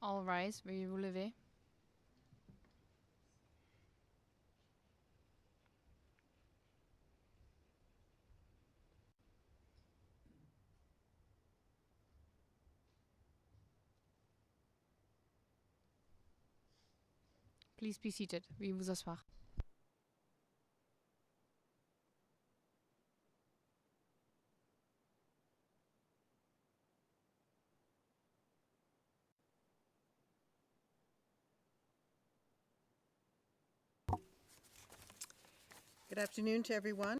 All rise, veuillez vous lever. Please be seated. Veuillez vous asseoir. Good afternoon to everyone.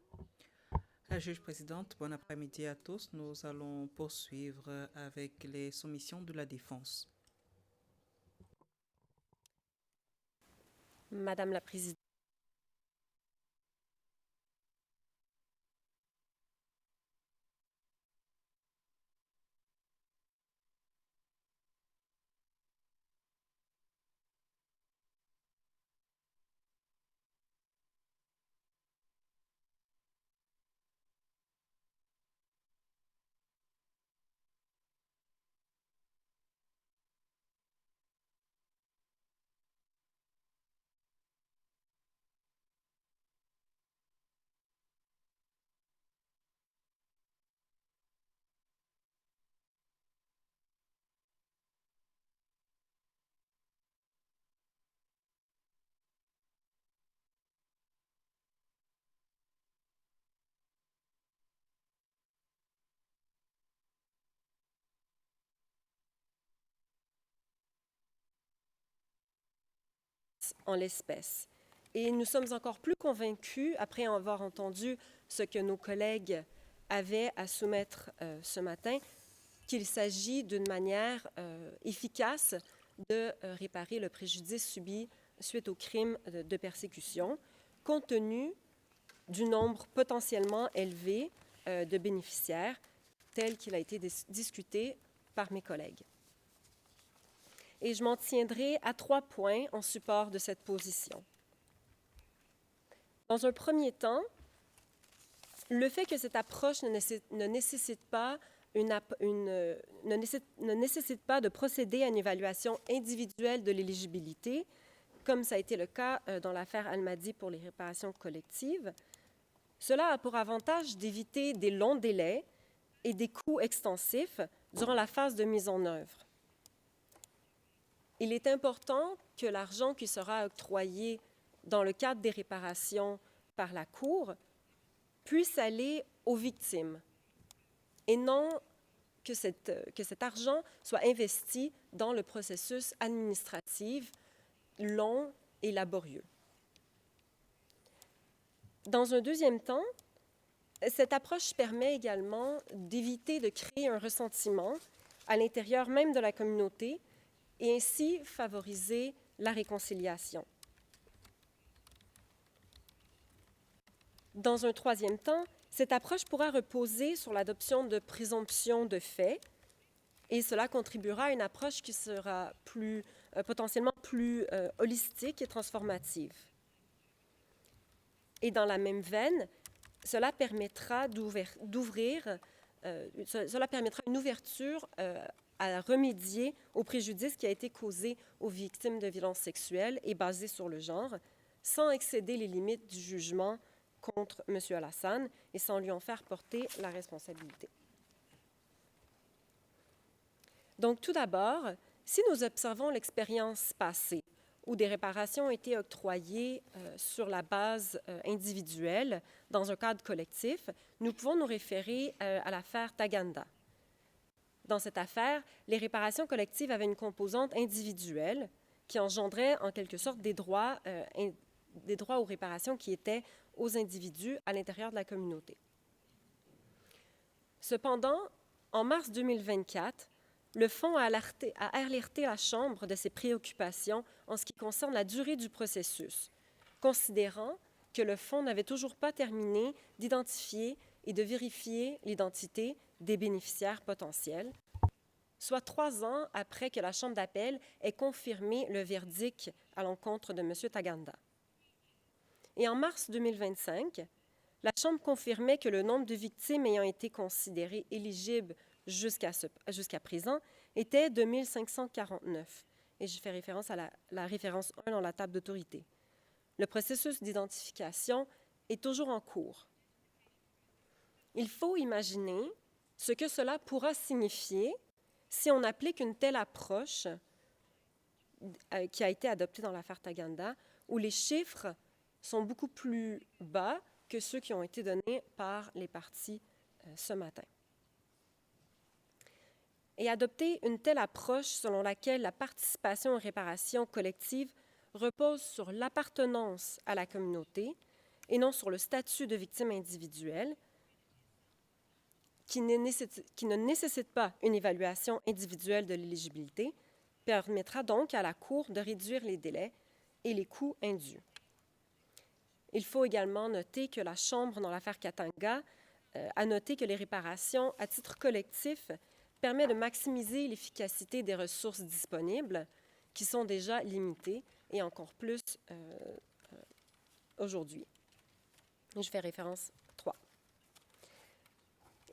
La juge présidente, bon après-midi à tous. Nous allons poursuivre avec les soumissions de la défense. Madame la Présidente, en l'espèce. Et nous sommes encore plus convaincus, après avoir entendu ce que nos collègues avaient à soumettre ce matin, qu'il s'agit d'une manière efficace de réparer le préjudice subi suite au crime de persécution, compte tenu du nombre potentiellement élevé de bénéficiaires, tel qu'il a été discuté par mes collègues. Et je m'en tiendrai à 3 points en support de cette position. Dans un premier temps, le fait que cette approche ne nécessite pas de procéder à une évaluation individuelle de l'éligibilité, comme ça a été le cas dans l'affaire Almadi pour les réparations collectives, cela a pour avantage d'éviter des longs délais et des coûts extensifs durant la phase de mise en œuvre. Il est important que l'argent qui sera octroyé dans le cadre des réparations par la Cour puisse aller aux victimes et non que cet argent soit investi dans le processus administratif long et laborieux. Dans un deuxième temps, cette approche permet également d'éviter de créer un ressentiment à l'intérieur même de la communauté et ainsi favoriser la réconciliation. Dans un troisième temps, cette approche pourra reposer sur l'adoption de présomptions de fait et cela contribuera à une approche qui sera potentiellement plus holistique et transformative. Et dans la même veine, cela permettra une ouverture à remédier au préjudice qui a été causé aux victimes de violences sexuelles et basé sur le genre, sans excéder les limites du jugement contre M. Alassane et sans lui en faire porter la responsabilité. Donc, tout d'abord, si nous observons l'expérience passée, où des réparations ont été octroyées sur la base individuelle dans un cadre collectif, nous pouvons nous référer à l'affaire Taganda. Dans cette affaire, les réparations collectives avaient une composante individuelle qui engendrait en quelque sorte des droits aux réparations qui étaient aux individus à l'intérieur de la communauté. Cependant, en mars 2024, le Fonds a alerté la Chambre de ses préoccupations en ce qui concerne la durée du processus, considérant que le Fonds n'avait toujours pas terminé d'identifier et de vérifier l'identité des bénéficiaires potentiels, soit 3 ans après que la Chambre d'appel ait confirmé le verdict à l'encontre de M. Taganda. Et en mars 2025, la Chambre confirmait que le nombre de victimes ayant été considérées éligibles jusqu'à présent était de 1549, et je fais référence à la référence 1 dans la table d'autorité. Le processus d'identification est toujours en cours. Il faut imaginer ce que cela pourra signifier si on applique une telle approche qui a été adoptée dans l'affaire Taganda, où les chiffres sont beaucoup plus bas que ceux qui ont été donnés par les parties ce matin. Et adopter une telle approche selon laquelle la participation aux réparations collectives repose sur l'appartenance à la communauté et non sur le statut de victime individuelle, qui ne nécessite pas une évaluation individuelle de l'éligibilité, permettra donc à la Cour de réduire les délais et les coûts indus. Il faut également noter que la Chambre, dans l'affaire Katanga, a noté que les réparations à titre collectif permettent de maximiser l'efficacité des ressources disponibles, qui sont déjà limitées, et encore plus aujourd'hui. Je fais référence 3.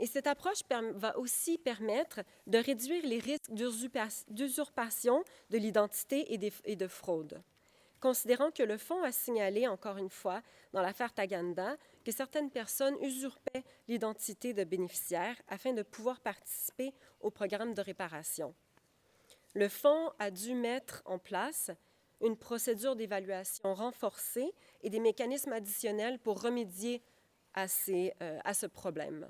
Et cette approche va aussi permettre de réduire les risques d'usurpation de l'identité et de fraude. Considérant que le Fonds a signalé, encore une fois, dans l'affaire Taganda, que certaines personnes usurpaient l'identité de bénéficiaires afin de pouvoir participer au programme de réparation. Le Fonds a dû mettre en place une procédure d'évaluation renforcée et des mécanismes additionnels pour remédier à ce problème.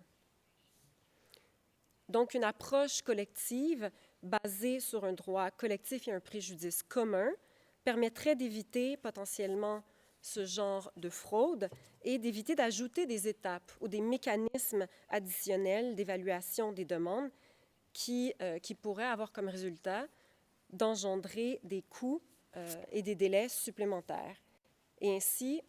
Donc, une approche collective basée sur un droit collectif et un préjudice commun permettrait d'éviter potentiellement ce genre de fraude et d'éviter d'ajouter des étapes ou des mécanismes additionnels d'évaluation des demandes qui pourraient avoir comme résultat d'engendrer des coûts et des délais supplémentaires. Et ainsi,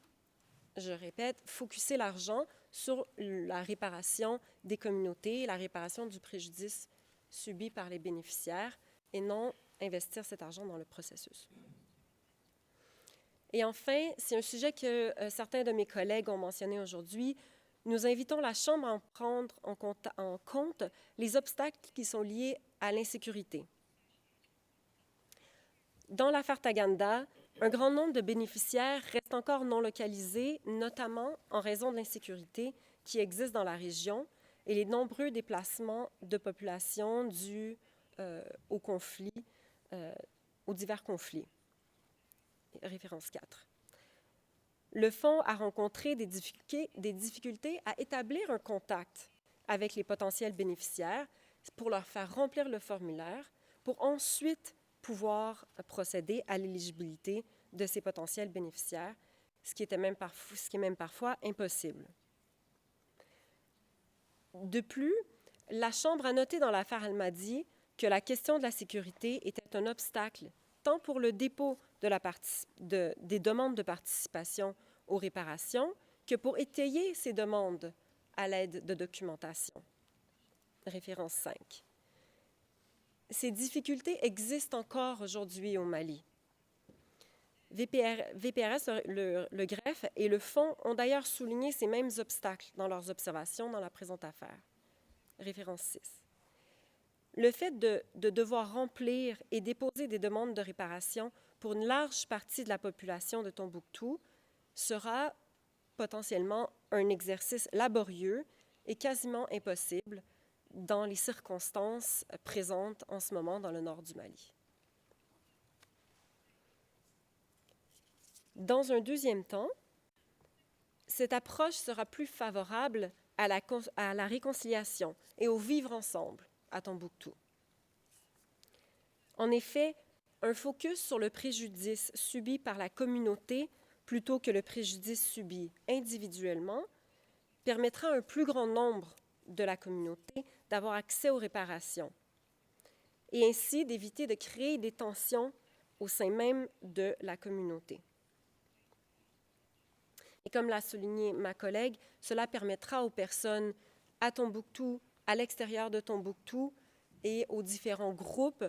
je répète, focusser l'argent sur la réparation des communautés, la réparation du préjudice subi par les bénéficiaires et non investir cet argent dans le processus. Et enfin, c'est un sujet que certains de mes collègues ont mentionné aujourd'hui. Nous invitons la Chambre à en prendre en compte les obstacles qui sont liés à l'insécurité. Dans l'affaire Taganda, un grand nombre de bénéficiaires restent encore non localisés, notamment en raison de l'insécurité qui existe dans la région et les nombreux déplacements de population dus aux divers conflits. Référence 4. Le Fonds a rencontré des difficultés à établir un contact avec les potentiels bénéficiaires pour leur faire remplir le formulaire, pour ensuite pouvoir procéder à l'éligibilité de ces potentiels bénéficiaires, ce qui est même parfois impossible. De plus, la Chambre a noté dans l'affaire Almadi que la question de la sécurité était un obstacle tant pour le dépôt des demandes de participation aux réparations que pour étayer ces demandes à l'aide de documentation. Référence 5. Ces difficultés existent encore aujourd'hui au Mali. VPRS, le greffe et le Fonds ont d'ailleurs souligné ces mêmes obstacles dans leurs observations dans la présente affaire. Référence 6. Le fait de devoir remplir et déposer des demandes de réparation pour une large partie de la population de Tombouctou sera potentiellement un exercice laborieux et quasiment impossible dans les circonstances présentes en ce moment dans le nord du Mali. Dans un deuxième temps, cette approche sera plus favorable à la réconciliation et au vivre ensemble à Tombouctou. En effet, un focus sur le préjudice subi par la communauté plutôt que le préjudice subi individuellement permettra à un plus grand nombre de la communauté d'avoir accès aux réparations et ainsi d'éviter de créer des tensions au sein même de la communauté. Et comme l'a souligné ma collègue, cela permettra aux personnes à Tombouctou, à l'extérieur de Tombouctou et aux différents groupes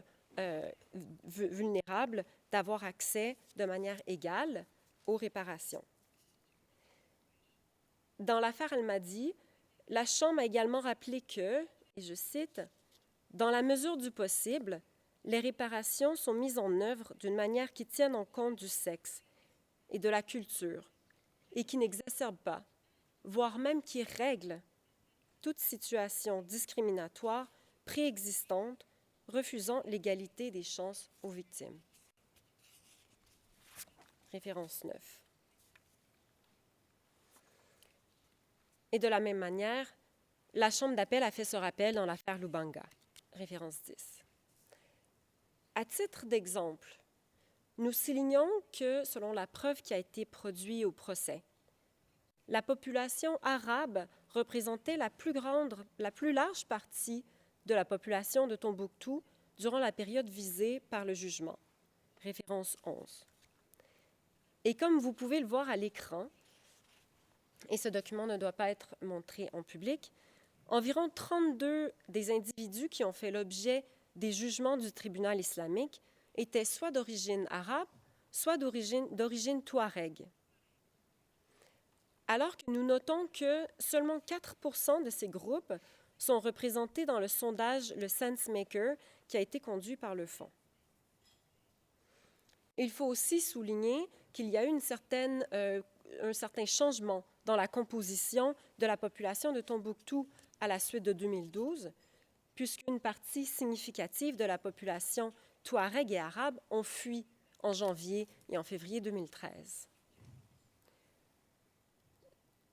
vulnérables d'avoir accès de manière égale aux réparations. Dans l'affaire Almadi, la Chambre a également rappelé que, et je cite, « Dans la mesure du possible, les réparations sont mises en œuvre d'une manière qui tienne en compte du sexe et de la culture et qui n'exacerbe pas, voire même qui règle toute situation discriminatoire préexistante, refusant l'égalité des chances aux victimes. Référence 9. Et de la même manière, la Chambre d'appel a fait ce rappel dans l'affaire Lubanga. Référence 10. À titre d'exemple, nous soulignons que, selon la preuve qui a été produite au procès, la population arabe représentait la plus large partie de la population de Tombouctou durant la période visée par le jugement. Référence 11. Et comme vous pouvez le voir à l'écran, et ce document ne doit pas être montré en public, environ 32 des individus qui ont fait l'objet des jugements du tribunal islamique étaient soit d'origine arabe, soit d'origine touareg. Alors que nous notons que seulement 4% de ces groupes sont représentés dans le sondage Le SenseMaker qui a été conduit par le Fonds. Il faut aussi souligner qu'il y a eu un certain changement dans la composition de la population de Tombouctou à la suite de 2012, puisqu'une partie significative de la population touareg et arabe ont fui en janvier et en février 2013.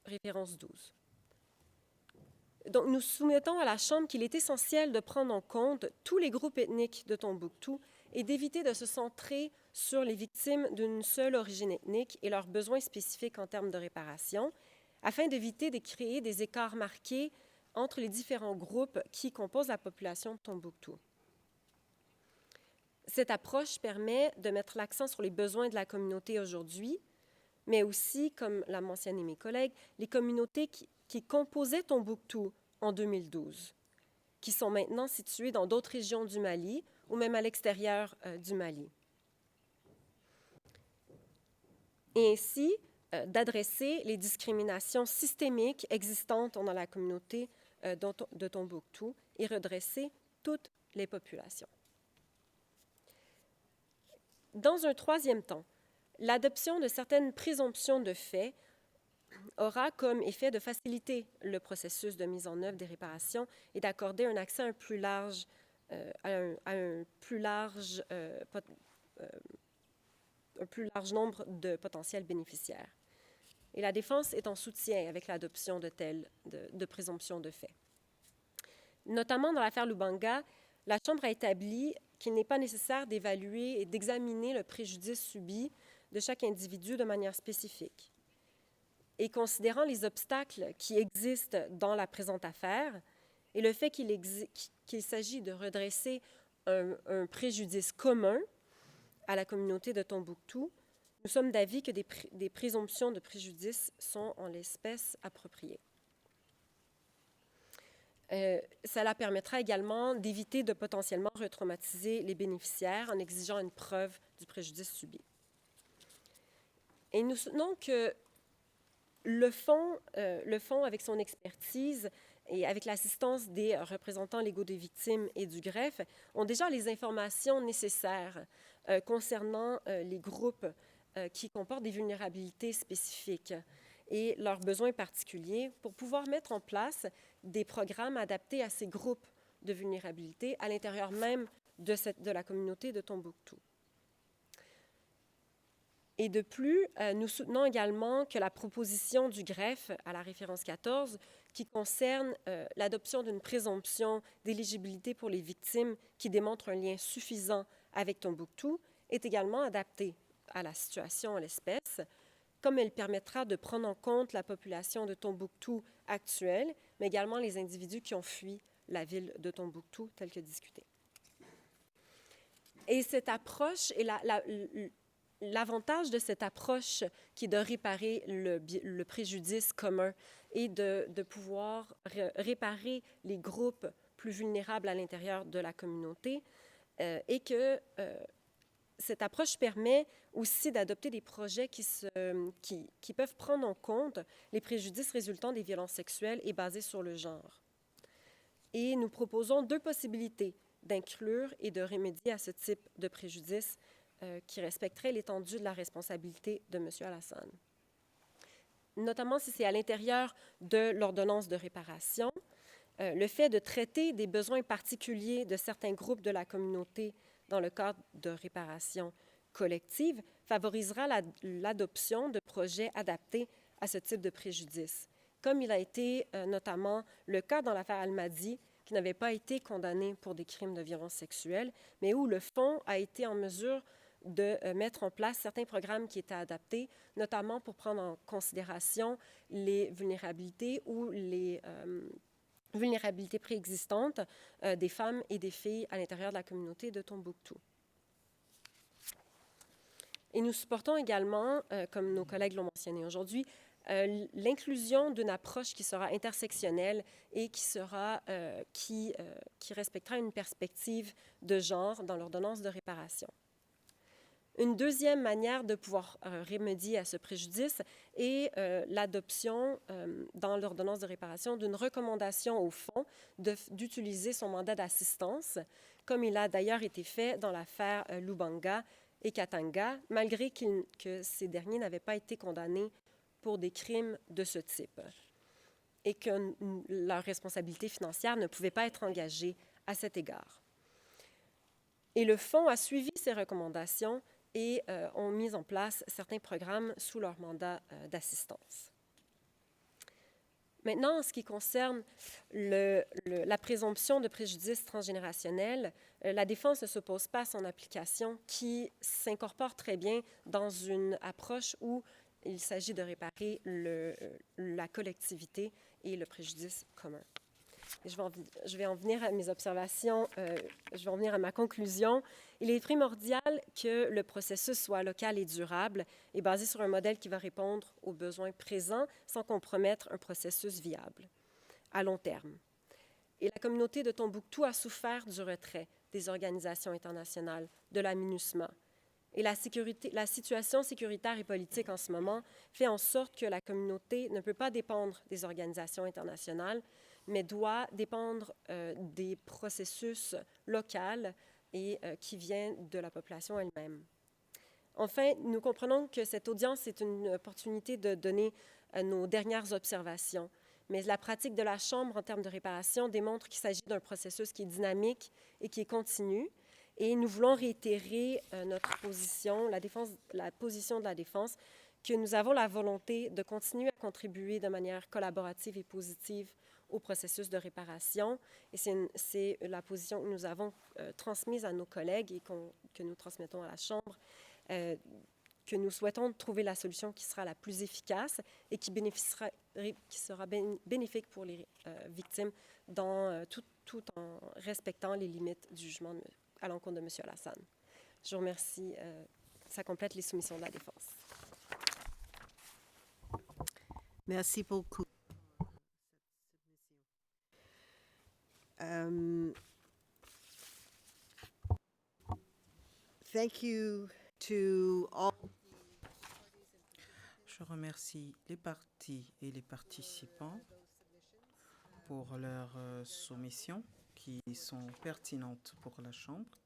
Référence 12. Donc, nous soumettons à la Chambre qu'il est essentiel de prendre en compte tous les groupes ethniques de Tombouctou et d'éviter de se centrer sur les victimes d'une seule origine ethnique et leurs besoins spécifiques en termes de réparation, afin d'éviter de créer des écarts marqués entre les différents groupes qui composent la population de Tombouctou. Cette approche permet de mettre l'accent sur les besoins de la communauté aujourd'hui, mais aussi, comme l'a mentionné mes collègues, les communautés qui composaient Tombouctou en 2012, qui sont maintenant situées dans d'autres régions du Mali ou même à l'extérieur du Mali. Et ainsi, d'adresser les discriminations systémiques existantes dans la communauté de Tombouctou et redresser toutes les populations. Dans un troisième temps, l'adoption de certaines présomptions de fait aura comme effet de faciliter le processus de mise en œuvre des réparations et d'accorder un accès un plus large, un plus large nombre de potentiels bénéficiaires. Et la défense est en soutien avec l'adoption de présomptions de fait. Notamment dans l'affaire Lubanga, la Chambre a établi qu'il n'est pas nécessaire d'évaluer et d'examiner le préjudice subi de chaque individu de manière spécifique. Et considérant les obstacles qui existent dans la présente affaire et le fait qu'il s'agit de redresser un préjudice commun à la communauté de Tombouctou, nous sommes d'avis que des présomptions de préjudice sont en l'espèce appropriées. Cela permettra également d'éviter de potentiellement retraumatiser les bénéficiaires en exigeant une preuve du préjudice subi. Et nous soutenons que le Fonds, avec son expertise et avec l'assistance des représentants légaux des victimes et du greffe, ont déjà les informations nécessaires concernant les groupes qui comportent des vulnérabilités spécifiques et leurs besoins particuliers pour pouvoir mettre en place des programmes adaptés à ces groupes de vulnérabilité à l'intérieur même de la communauté de Tombouctou. Et de plus, nous soutenons également que la proposition du greffe à la référence 14, qui concerne l'adoption d'une présomption d'éligibilité pour les victimes qui démontrent un lien suffisant avec Tombouctou, est également adaptée à la situation en l'espèce, comme elle permettra de prendre en compte la population de Tombouctou actuelle, mais également les individus qui ont fui la ville de Tombouctou, telle que discutée. Et cette approche et l'avantage de cette approche qui est de réparer le préjudice commun et de pouvoir réparer les groupes plus vulnérables à l'intérieur de la communauté et que cette approche permet aussi d'adopter des projets qui peuvent prendre en compte les préjudices résultant des violences sexuelles et basés sur le genre. Et nous proposons deux possibilités d'inclure et de remédier à ce type de préjudice qui respecterait l'étendue de la responsabilité de M. Alassane. Notamment si c'est à l'intérieur de l'ordonnance de réparation, le fait de traiter des besoins particuliers de certains groupes de la communauté dans le cadre de réparation collective favorisera l'adoption de projets adaptés à ce type de préjudice, comme il a été notamment le cas dans l'affaire Almadi, qui n'avait pas été condamné pour des crimes de violence sexuelle, mais où le fonds a été en mesure de mettre en place certains programmes qui étaient adaptés, notamment pour prendre en considération les vulnérabilités ou les vulnérabilités préexistantes des femmes et des filles à l'intérieur de la communauté de Tombouctou. Et nous supportons également, comme nos collègues l'ont mentionné aujourd'hui, l'inclusion d'une approche qui sera intersectionnelle et qui respectera une perspective de genre dans l'ordonnance de réparation. Une deuxième manière de pouvoir remédier à ce préjudice est l'adoption dans l'ordonnance de réparation d'une recommandation au fonds d'utiliser son mandat d'assistance, comme il a d'ailleurs été fait dans l'affaire Lubanga et Katanga, malgré que ces derniers n'avaient pas été condamnés pour des crimes de ce type et que leur responsabilité financière ne pouvait pas être engagée à cet égard. Et le fonds a suivi ces recommandations et ont mis en place certains programmes sous leur mandat d'assistance. Maintenant, en ce qui concerne la présomption de préjudice transgénérationnel, la défense ne s'oppose pas à son application qui s'incorpore très bien dans une approche où il s'agit de réparer la collectivité et le préjudice commun. Et je vais en venir à mes observations, je vais en venir à ma conclusion. Il est primordial que le processus soit local et durable et basé sur un modèle qui va répondre aux besoins présents sans compromettre un processus viable à long terme. Et la communauté de Tombouctou a souffert du retrait des organisations internationales, de la MINUSMA. Et la situation sécuritaire et politique en ce moment fait en sorte que la communauté ne peut pas dépendre des organisations internationales, mais doit dépendre des processus locaux et qui viennent de la population elle-même. Enfin, nous comprenons que cette audience est une opportunité de donner nos dernières observations, mais la pratique de la Chambre en termes de réparation démontre qu'il s'agit d'un processus qui est dynamique et qui est continu, et nous voulons réitérer notre position, la position de la défense, que nous avons la volonté de continuer à contribuer de manière collaborative et positive au processus de réparation. Et c'est la position que nous avons transmise à nos collègues et que nous transmettons à la Chambre, que nous souhaitons trouver la solution qui sera la plus efficace et qui sera bénéfique pour les victimes tout en respectant les limites du jugement à l'encontre de M. Alassane. Je vous remercie. Ça complète les soumissions de la défense. Merci beaucoup. Thank you to all. Je remercie les partis et les participants pour leurs soumissions qui sont pertinentes pour la Chambre.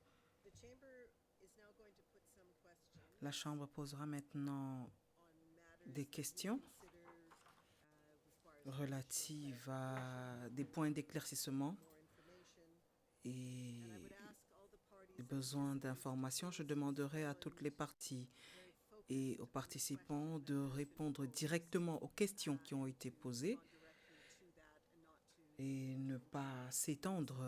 La Chambre posera maintenant des questions relatives à des points d'éclaircissement et des besoins d'information. Je demanderai à toutes les parties et aux participants de répondre directement aux questions qui ont été posées et ne pas s'étendre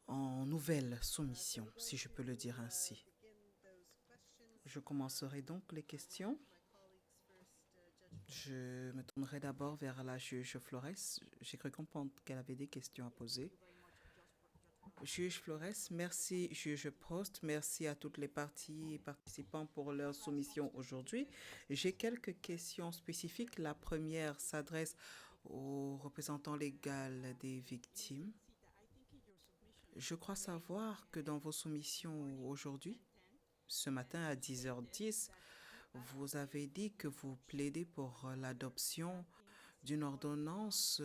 en nouvelles soumissions, si je peux le dire ainsi. Je commencerai donc les questions. Je me tournerai d'abord vers la juge Flores. J'ai cru comprendre qu'elle avait des questions à poser. Juge Flores, merci. Juge Prost, merci à toutes les parties et participants pour leur soumission aujourd'hui. J'ai quelques questions spécifiques. La première s'adresse au représentant légal des victimes. Je crois savoir que dans vos soumissions aujourd'hui, ce matin à 10h10, vous avez dit que vous plaidez pour l'adoption d'une ordonnance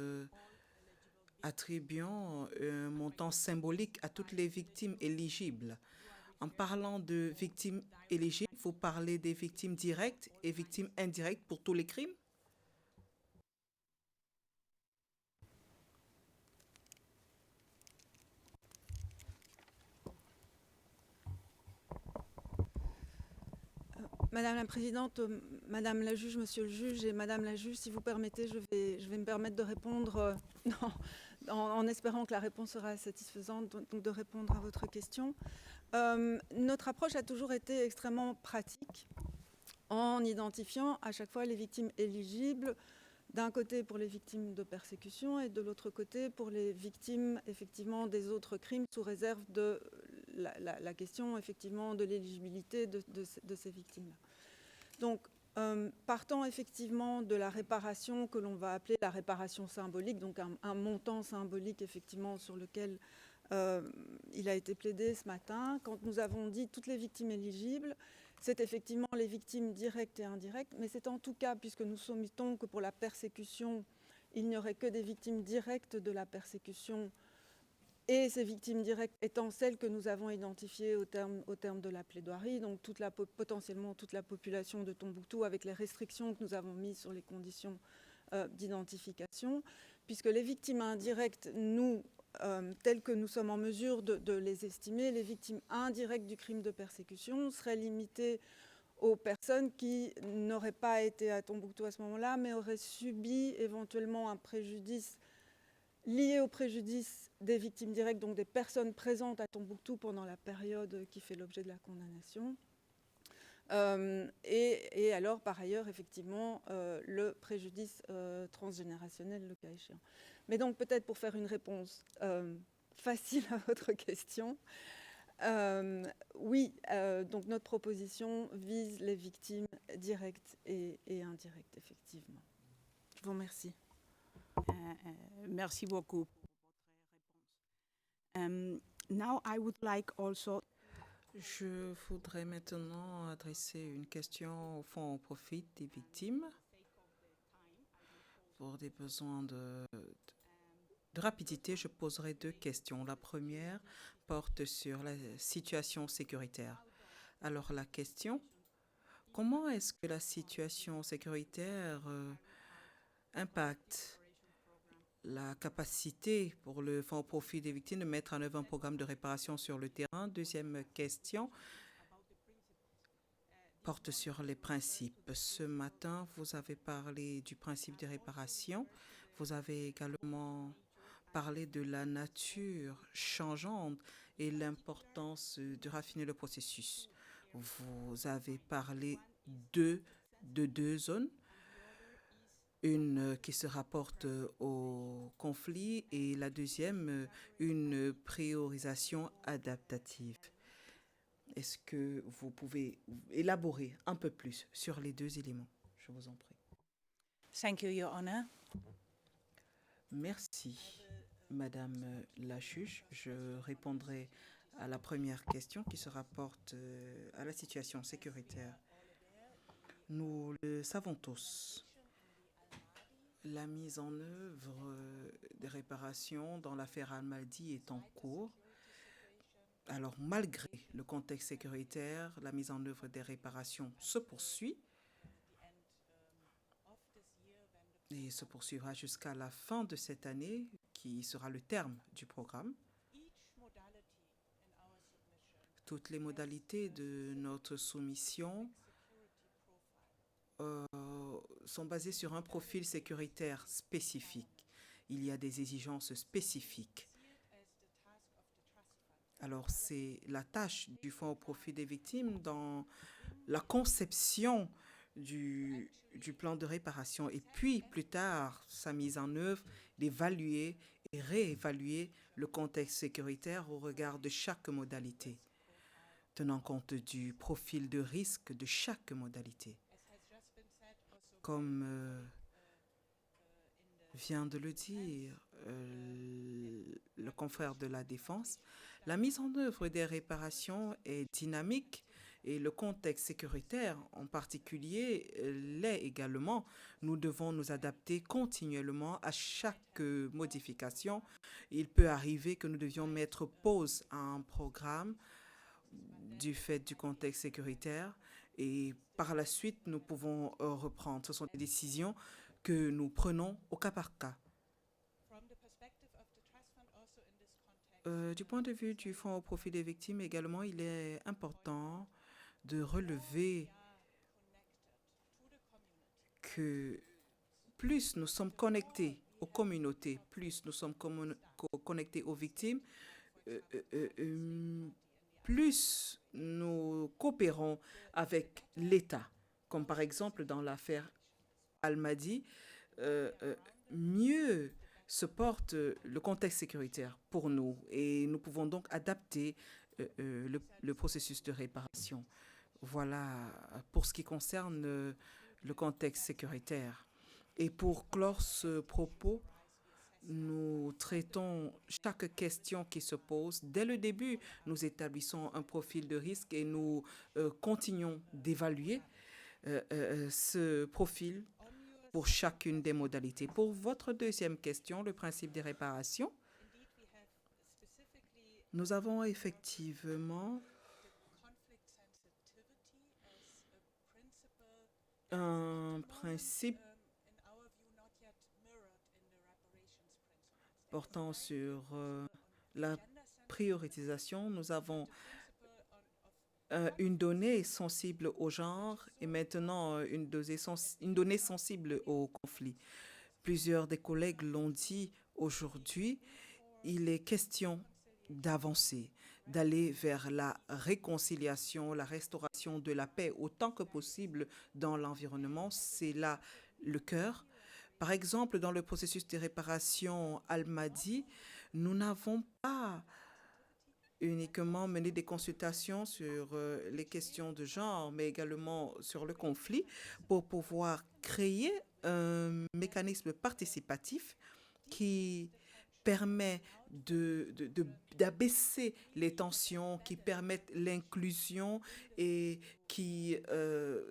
attribuant un montant symbolique à toutes les victimes éligibles. En parlant de victimes éligibles, vous parlez des victimes directes et victimes indirectes pour tous les crimes? Madame la Présidente, Madame la Juge, Monsieur le Juge et Madame la Juge, si vous permettez, je vais me permettre de répondre en espérant que la réponse sera satisfaisante, donc de répondre à votre question. Notre approche a toujours été extrêmement pratique en identifiant à chaque fois les victimes éligibles, d'un côté pour les victimes de persécution et de l'autre côté pour les victimes effectivement des autres crimes sous réserve de la question effectivement de l'éligibilité de ces victimes-là. Donc, partant effectivement de la réparation que l'on va appeler la réparation symbolique, donc un montant symbolique effectivement sur lequel il a été plaidé ce matin, quand nous avons dit toutes les victimes éligibles, c'est effectivement les victimes directes et indirectes, mais c'est en tout cas, puisque nous soumettons que pour la persécution, il n'y aurait que des victimes directes de la persécution, et ces victimes directes étant celles que nous avons identifiées au terme de la plaidoirie, donc potentiellement toute la population de Tombouctou, avec les restrictions que nous avons mises sur les conditions d'identification, puisque les victimes indirectes, telles que nous sommes en mesure de les estimer, les victimes indirectes du crime de persécution seraient limitées aux personnes qui n'auraient pas été à Tombouctou à ce moment-là, mais auraient subi éventuellement un préjudice lié au préjudice des victimes directes, donc des personnes présentes à Tombouctou pendant la période qui fait l'objet de la condamnation. Et alors, par ailleurs, effectivement, le préjudice transgénérationnel, le cas échéant. Mais donc, peut-être pour faire une réponse facile à votre question, oui, donc notre proposition vise les victimes directes et indirectes, effectivement. Je vous remercie. Merci beaucoup pour votre réponse. Now I would like also. Je voudrais maintenant adresser une question au fonds au profit des victimes. Pour des besoins de rapidité, je poserai 2 questions. La première porte sur la situation sécuritaire. Alors la question, comment est-ce que la situation sécuritaire impacte la capacité pour le fonds au profit des victimes de mettre en œuvre un programme de réparation sur le terrain? Deuxième question porte sur les principes. Ce matin, vous avez parlé du principe de réparation. Vous avez également parlé de la nature changeante et l'importance de raffiner le processus. Vous avez parlé de 2 zones. Une qui se rapporte au conflit et la deuxième, une priorisation adaptative. Est-ce que vous pouvez élaborer un peu plus sur les 2 éléments? Je vous en prie. Thank you, Your Honor. Merci, Madame la juge. Je répondrai à la première question qui se rapporte à la situation sécuritaire. Nous le savons tous. La mise en œuvre des réparations dans l'affaire Al-Maldi est en cours. Alors, malgré le contexte sécuritaire, la mise en œuvre des réparations se poursuit et se poursuivra jusqu'à la fin de cette année, qui sera le terme du programme. Toutes les modalités de notre soumission sont basées sur un profil sécuritaire spécifique. Il y a des exigences spécifiques. Alors, c'est la tâche du fonds au profit des victimes dans la conception du plan de réparation et puis, plus tard, sa mise en œuvre, d'évaluer et réévaluer le contexte sécuritaire au regard de chaque modalité, tenant compte du profil de risque de chaque modalité. Comme vient de le dire le confrère de la Défense, la mise en œuvre des réparations est dynamique Et le contexte sécuritaire en particulier l'est également. Nous devons nous adapter continuellement à chaque modification. Il peut arriver que nous devions mettre pause à un programme du fait du contexte sécuritaire et par la suite, nous pouvons reprendre. Ce sont des décisions que nous prenons au cas par cas. Du point de vue du Fonds au profit des victimes également, il est important de relever que plus nous sommes connectés aux communautés, plus nous sommes connectés aux victimes, plus nous coopérons avec l'État, comme par exemple dans l'affaire Al-Madi, mieux se porte le contexte sécuritaire pour nous et nous pouvons donc adapter le processus de réparation. Voilà pour ce qui concerne le contexte sécuritaire. Et pour clore ce propos, nous traitons chaque question qui se pose. Dès le début, nous établissons un profil de risque et nous continuons d'évaluer ce profil pour chacune des modalités. Pour votre deuxième question, le principe des réparations, nous avons effectivement un principe portant sur la prioritisation. Nous avons une donnée sensible au genre et maintenant une donnée sensible au conflit. Plusieurs des collègues l'ont dit aujourd'hui, il est question d'avancer, d'aller vers la réconciliation, la restauration de la paix autant que possible dans l'environnement. C'est là le cœur. Par exemple, dans le processus de réparation Al-Madi, nous n'avons pas uniquement mené des consultations sur les questions de genre, mais également sur le conflit, pour pouvoir créer un mécanisme participatif qui permet d'abaisser les tensions, qui permettent l'inclusion et qui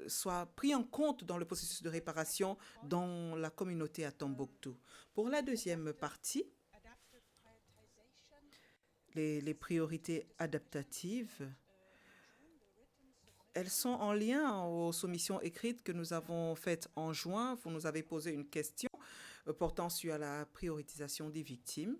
soit pris en compte dans le processus de réparation dans la communauté à Tombouctou. Pour la deuxième partie, les priorités adaptatives, elles sont en lien aux soumissions écrites que nous avons faites en juin. Vous nous avez posé une question portant sur la prioritisation des victimes.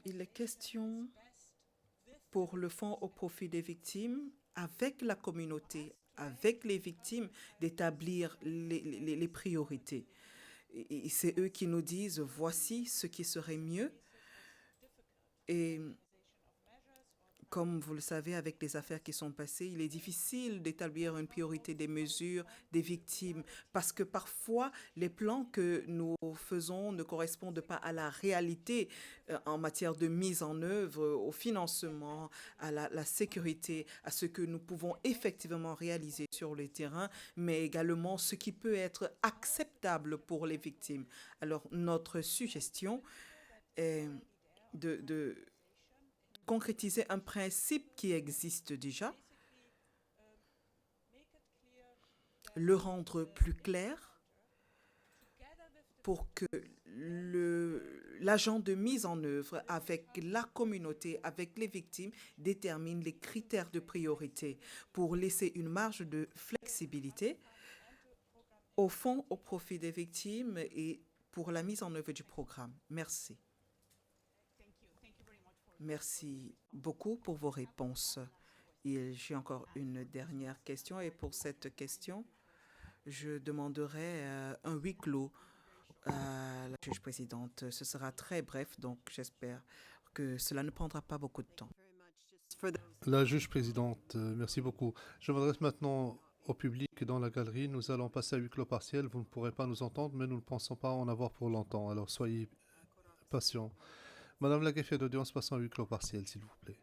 Il est question pour le Fonds au profit des victimes, avec la communauté, avec les victimes, d'établir les priorités. Et c'est eux qui nous disent, voici ce qui serait mieux. Et comme vous le savez, avec les affaires qui sont passées, il est difficile d'établir une priorité des mesures des victimes parce que parfois, les plans que nous faisons ne correspondent pas à la réalité en matière de mise en œuvre, au financement, à la sécurité, à ce que nous pouvons effectivement réaliser sur le terrain, mais également ce qui peut être acceptable pour les victimes. Alors, notre suggestion est de concrétiser un principe qui existe déjà, le rendre plus clair pour que l'agent de mise en œuvre avec la communauté, avec les victimes, détermine les critères de priorité pour laisser une marge de flexibilité au fond au profit des victimes et pour la mise en œuvre du programme. Merci. Merci beaucoup pour vos réponses. J'ai encore une dernière question et pour cette question, je demanderai un huis clos à la juge présidente. Ce sera très bref, donc j'espère que cela ne prendra pas beaucoup de temps. La juge présidente, merci beaucoup. Je m'adresse maintenant au public dans la galerie. Nous allons passer à huis clos partiel. Vous ne pourrez pas nous entendre, mais nous ne pensons pas en avoir pour longtemps. Alors soyez patients. Madame la greffière d'audience, passons à huis clos partiel, s'il vous plaît.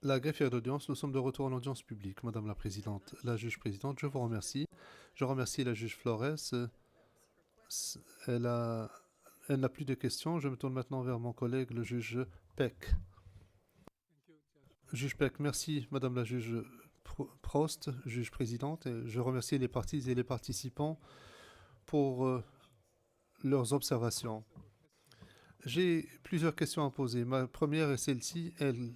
La greffière d'audience, nous sommes de retour en audience publique, Madame la Présidente. La juge présidente, je vous remercie. Je remercie la juge Flores. Elle n'a plus de questions. Je me tourne maintenant vers mon collègue, le juge Peck. Juge Peck, merci, Madame la juge Prost, juge présidente. Et je remercie les parties et les participants pour leurs observations. J'ai plusieurs questions à poser. Ma première est celle-ci. Elle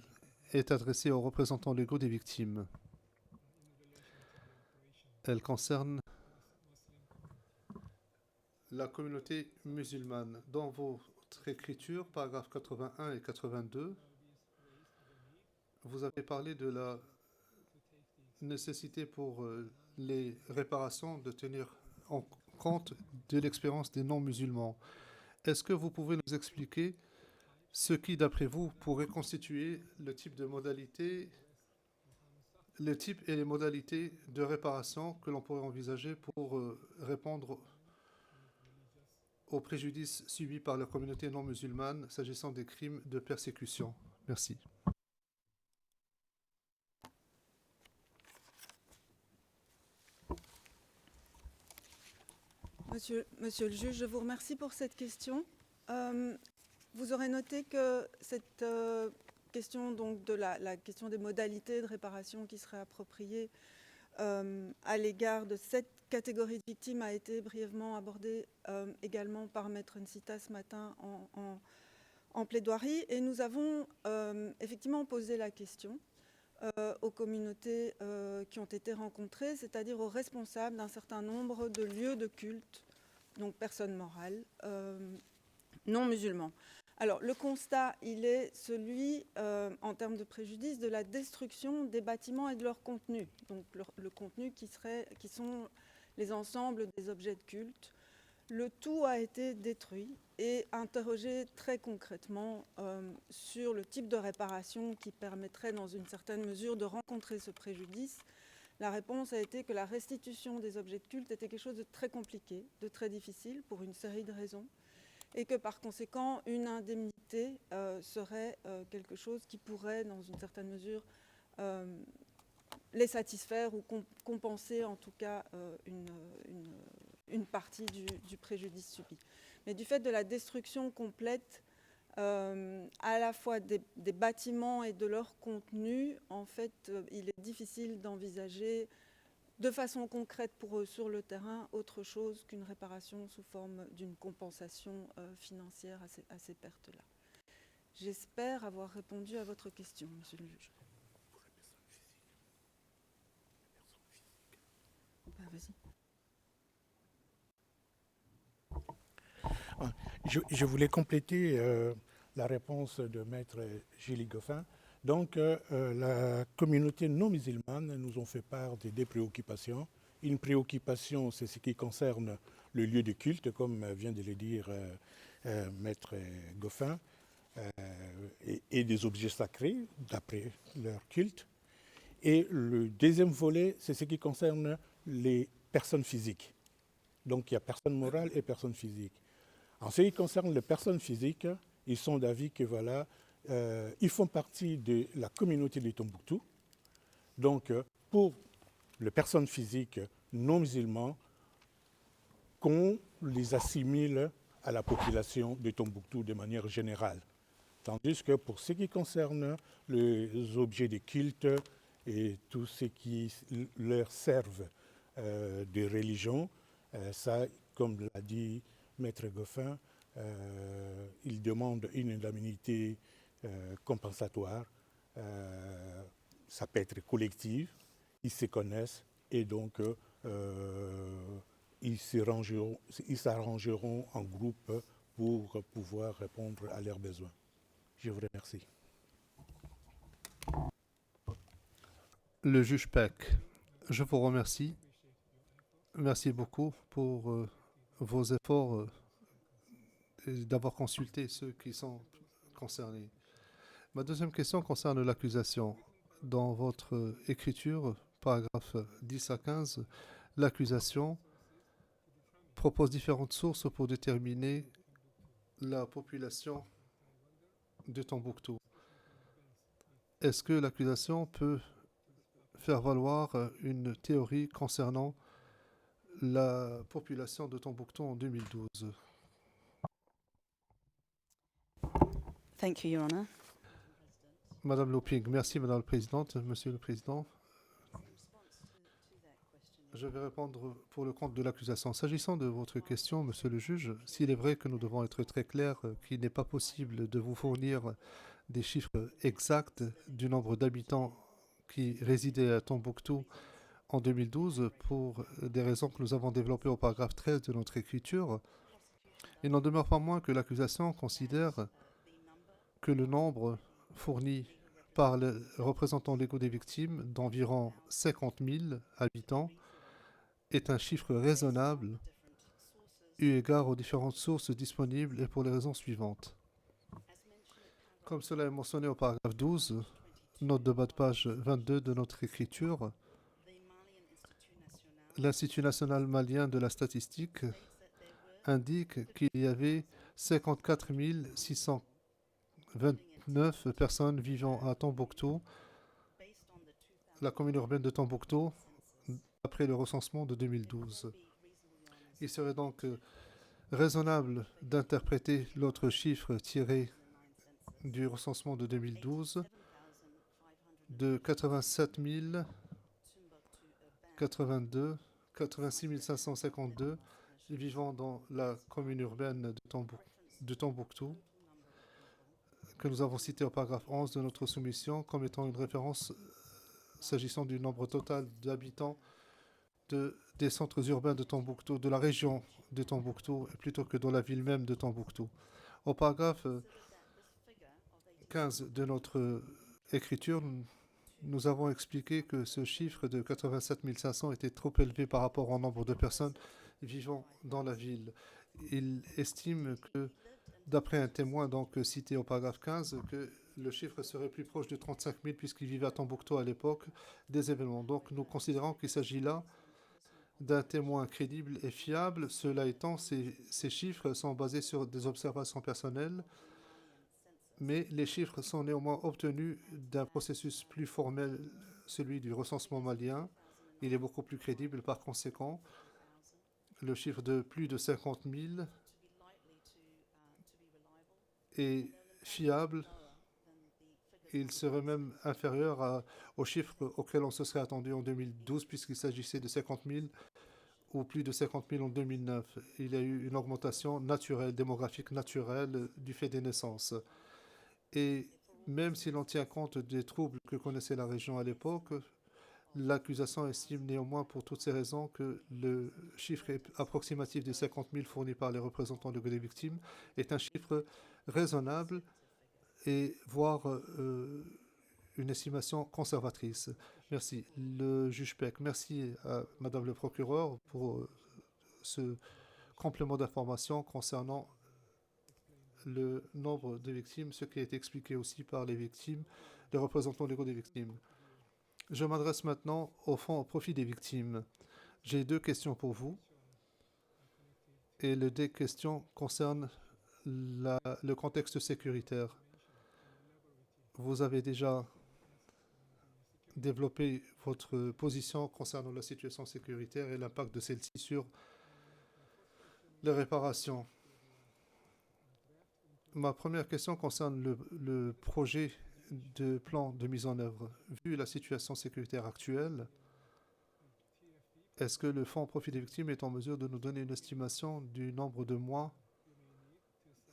est adressée aux représentants légaux des victimes. Elle concerne la communauté musulmane. Dans votre écriture, paragraphes 81 et 82, vous avez parlé de la nécessité pour les réparations de tenir en compte de l'expérience des non-musulmans. Est-ce que vous pouvez nous expliquer ce qui, d'après vous, pourrait constituer le type de modalité, le type et les modalités de réparation que l'on pourrait envisager pour répondre aux préjudices subis par la communauté non musulmane s'agissant des crimes de persécution? Merci. Monsieur le juge, je vous remercie pour cette question. Vous aurez noté que cette question donc, de la question des modalités de réparation qui seraient appropriées à l'égard de cette catégorie de victimes a été brièvement abordée également par Maître Ncita ce matin en plaidoirie. Et nous avons effectivement posé la question aux communautés qui ont été rencontrées, c'est-à-dire aux responsables d'un certain nombre de lieux de culte, donc personnes morales, non musulmans. Alors, le constat, il est celui, en termes de préjudice, de la destruction des bâtiments et de leur contenu. Donc, le contenu qui sont les ensembles des objets de culte. Le tout a été détruit et interrogé très concrètement sur le type de réparation qui permettrait, dans une certaine mesure, de rencontrer ce préjudice. La réponse a été que la restitution des objets de culte était quelque chose de très compliqué, de très difficile, pour une série de raisons, et que par conséquent, une indemnité serait quelque chose qui pourrait, dans une certaine mesure, les satisfaire ou compenser en tout cas une partie du préjudice subi. Mais du fait de la destruction complète à la fois des bâtiments et de leur contenu, en fait, il est difficile d'envisager de façon concrète pour eux sur le terrain autre chose qu'une réparation sous forme d'une compensation financière à ces pertes-là. J'espère avoir répondu à votre question, monsieur le juge. Vas-y. Je voulais compléter la réponse de Maître Gilles Goffin. Donc, la communauté non musulmane nous ont fait part des préoccupations. Une préoccupation, c'est ce qui concerne le lieu de culte, comme vient de le dire Maître Goffin, et des objets sacrés, d'après leur culte. Et le deuxième volet, c'est ce qui concerne les personnes physiques. Donc, il y a personnes morales et personnes physiques. En ce qui concerne les personnes physiques, ils sont d'avis que voilà, ils font partie de la communauté de Tombouctou. Donc, pour les personnes physiques non musulmanes, qu'on les assimile à la population de Tombouctou de manière générale. Tandis que pour ce qui concerne les objets de culte et tout ce qui leur servent de religion, ça, comme l'a dit Maître Goffin, il demande une indemnité compensatoire. Ça peut être collective, ils se connaissent et donc ils s'arrangeront en groupe pour pouvoir répondre à leurs besoins. Je vous remercie. Le juge Peck, je vous remercie. Merci beaucoup pour vos efforts d'avoir consulté ceux qui sont concernés. Ma deuxième question concerne l'accusation. Dans votre écriture, paragraphe 10 à 15, l'accusation propose différentes sources pour déterminer la population de Tombouctou. est-ce que l'accusation peut faire valoir une théorie concernant la population de Tombouctou en 2012? Thank you, Your Honour. Madame Loping, merci Madame la Présidente. Monsieur le Président, je vais répondre pour le compte de l'accusation. S'agissant de votre question, Monsieur le juge, s'il est vrai que nous devons être très clairs qu'il n'est pas possible de vous fournir des chiffres exacts du nombre d'habitants qui résidaient à Tombouctou en 2012 pour des raisons que nous avons développées au paragraphe 13 de notre écriture, il n'en demeure pas moins que l'accusation considère que le nombre fourni par les représentants légaux des victimes d'environ 50 000 habitants est un chiffre raisonnable eu égard aux différentes sources disponibles et pour les raisons suivantes. Comme cela est mentionné au paragraphe 12, note de bas de page 22 de notre écriture, l'Institut national malien de la statistique indique qu'il y avait 54 629 personnes vivant à Tombouctou, la commune urbaine de Tombouctou, après le recensement de 2012. Il serait donc raisonnable d'interpréter l'autre chiffre tiré du recensement de 2012 de 87 86 552 vivant dans la commune urbaine de Tombouctou, que nous avons cité au paragraphe 11 de notre soumission comme étant une référence s'agissant du nombre total d'habitants des centres urbains de Tombouctou, de la région de Tombouctou, plutôt que dans la ville même de Tombouctou. Au paragraphe 15 de notre écriture, nous avons expliqué que ce chiffre de 87 500 était trop élevé par rapport au nombre de personnes vivant dans la ville. Il estime que, d'après un témoin donc cité au paragraphe 15, que le chiffre serait plus proche de 35 000 puisqu'il vivait à Tombouctou à l'époque des événements. Donc nous considérons qu'il s'agit là d'un témoin crédible et fiable. Cela étant, ces chiffres sont basés sur des observations personnelles, mais les chiffres sont néanmoins obtenus d'un processus plus formel, celui du recensement malien. Il est beaucoup plus crédible. Par conséquent, le chiffre de plus de 50 000 est fiable. Il serait même inférieur aux chiffres auxquels on se serait attendu en 2012, puisqu'il s'agissait de 50 000 ou plus de 50 000 en 2009. Il y a eu une augmentation naturelle, démographique naturelle du fait des naissances. Et même si l'on tient compte des troubles que connaissait la région à l'époque, l'accusation estime néanmoins pour toutes ces raisons que le chiffre approximatif des 50 000 fourni par les représentants des victimes est un chiffre raisonnable et voire une estimation conservatrice. Merci. Le juge Peck, merci à Madame le procureur pour ce complément d'information concernant le nombre de victimes, ce qui a été expliqué aussi par les victimes, les représentants légaux des victimes. Je m'adresse maintenant au fonds au profit des victimes. J'ai deux questions pour vous. Et les deux questions concernent le contexte sécuritaire. Vous avez déjà développé votre position concernant la situation sécuritaire et l'impact de celle-ci sur les réparations. Ma première question concerne le projet de plan de mise en œuvre. Vu la situation sécuritaire actuelle, est-ce que le fonds au profit des victimes est en mesure de nous donner une estimation du nombre de mois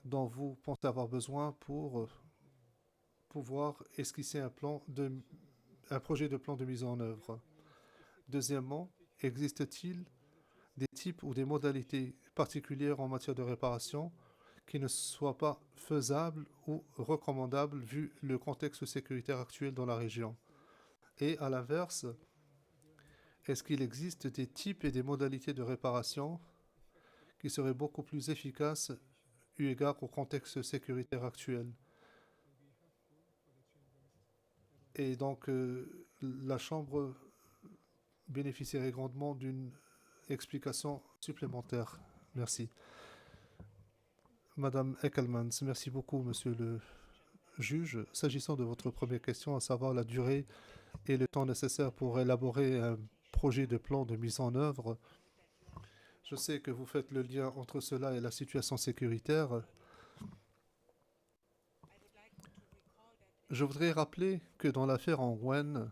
dont vous pensez avoir besoin pour pouvoir esquisser un projet de plan de mise en œuvre? Deuxièmement, existe-t-il des types ou des modalités particulières en matière de réparation qui ne soient pas faisables ou recommandables vu le contexte sécuritaire actuel dans la région? Et à l'inverse, est-ce qu'il existe des types et des modalités de réparation qui seraient beaucoup plus efficaces eu égard au contexte sécuritaire actuel? Et donc, la Chambre bénéficierait grandement d'une explication supplémentaire. Merci. Madame Eckelmans, merci beaucoup, Monsieur le juge, s'agissant de votre première question, à savoir la durée et le temps nécessaire pour élaborer un projet de plan de mise en œuvre, je sais que vous faites le lien entre cela et la situation sécuritaire. Je voudrais rappeler que dans l'affaire en Wen,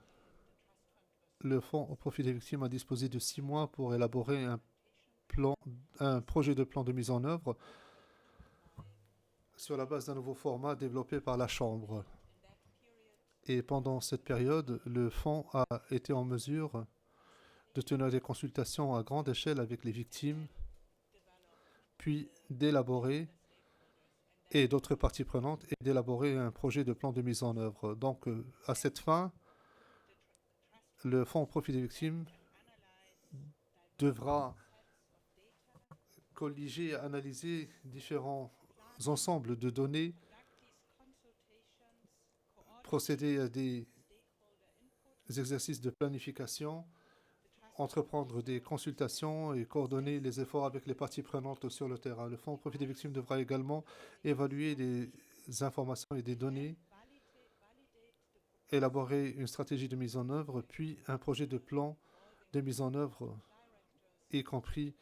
le Fonds au profit des victimes a disposé de 6 mois pour élaborer un projet de plan de mise en œuvre sur la base d'un nouveau format développé par la Chambre. Et pendant cette période, le Fonds a été en mesure de tenir des consultations à grande échelle avec les victimes, puis d'élaborer, et d'autres parties prenantes, et d'élaborer un projet de plan de mise en œuvre. Donc, à cette fin, le Fonds au profit des victimes devra colliger et analyser différents ensembles de données, procéder à des exercices de planification, entreprendre des consultations et coordonner les efforts avec les parties prenantes sur le terrain. Le Fonds au profit des victimes devra également évaluer des informations et des données, élaborer une stratégie de mise en œuvre, puis un projet de plan de mise en œuvre, y compris,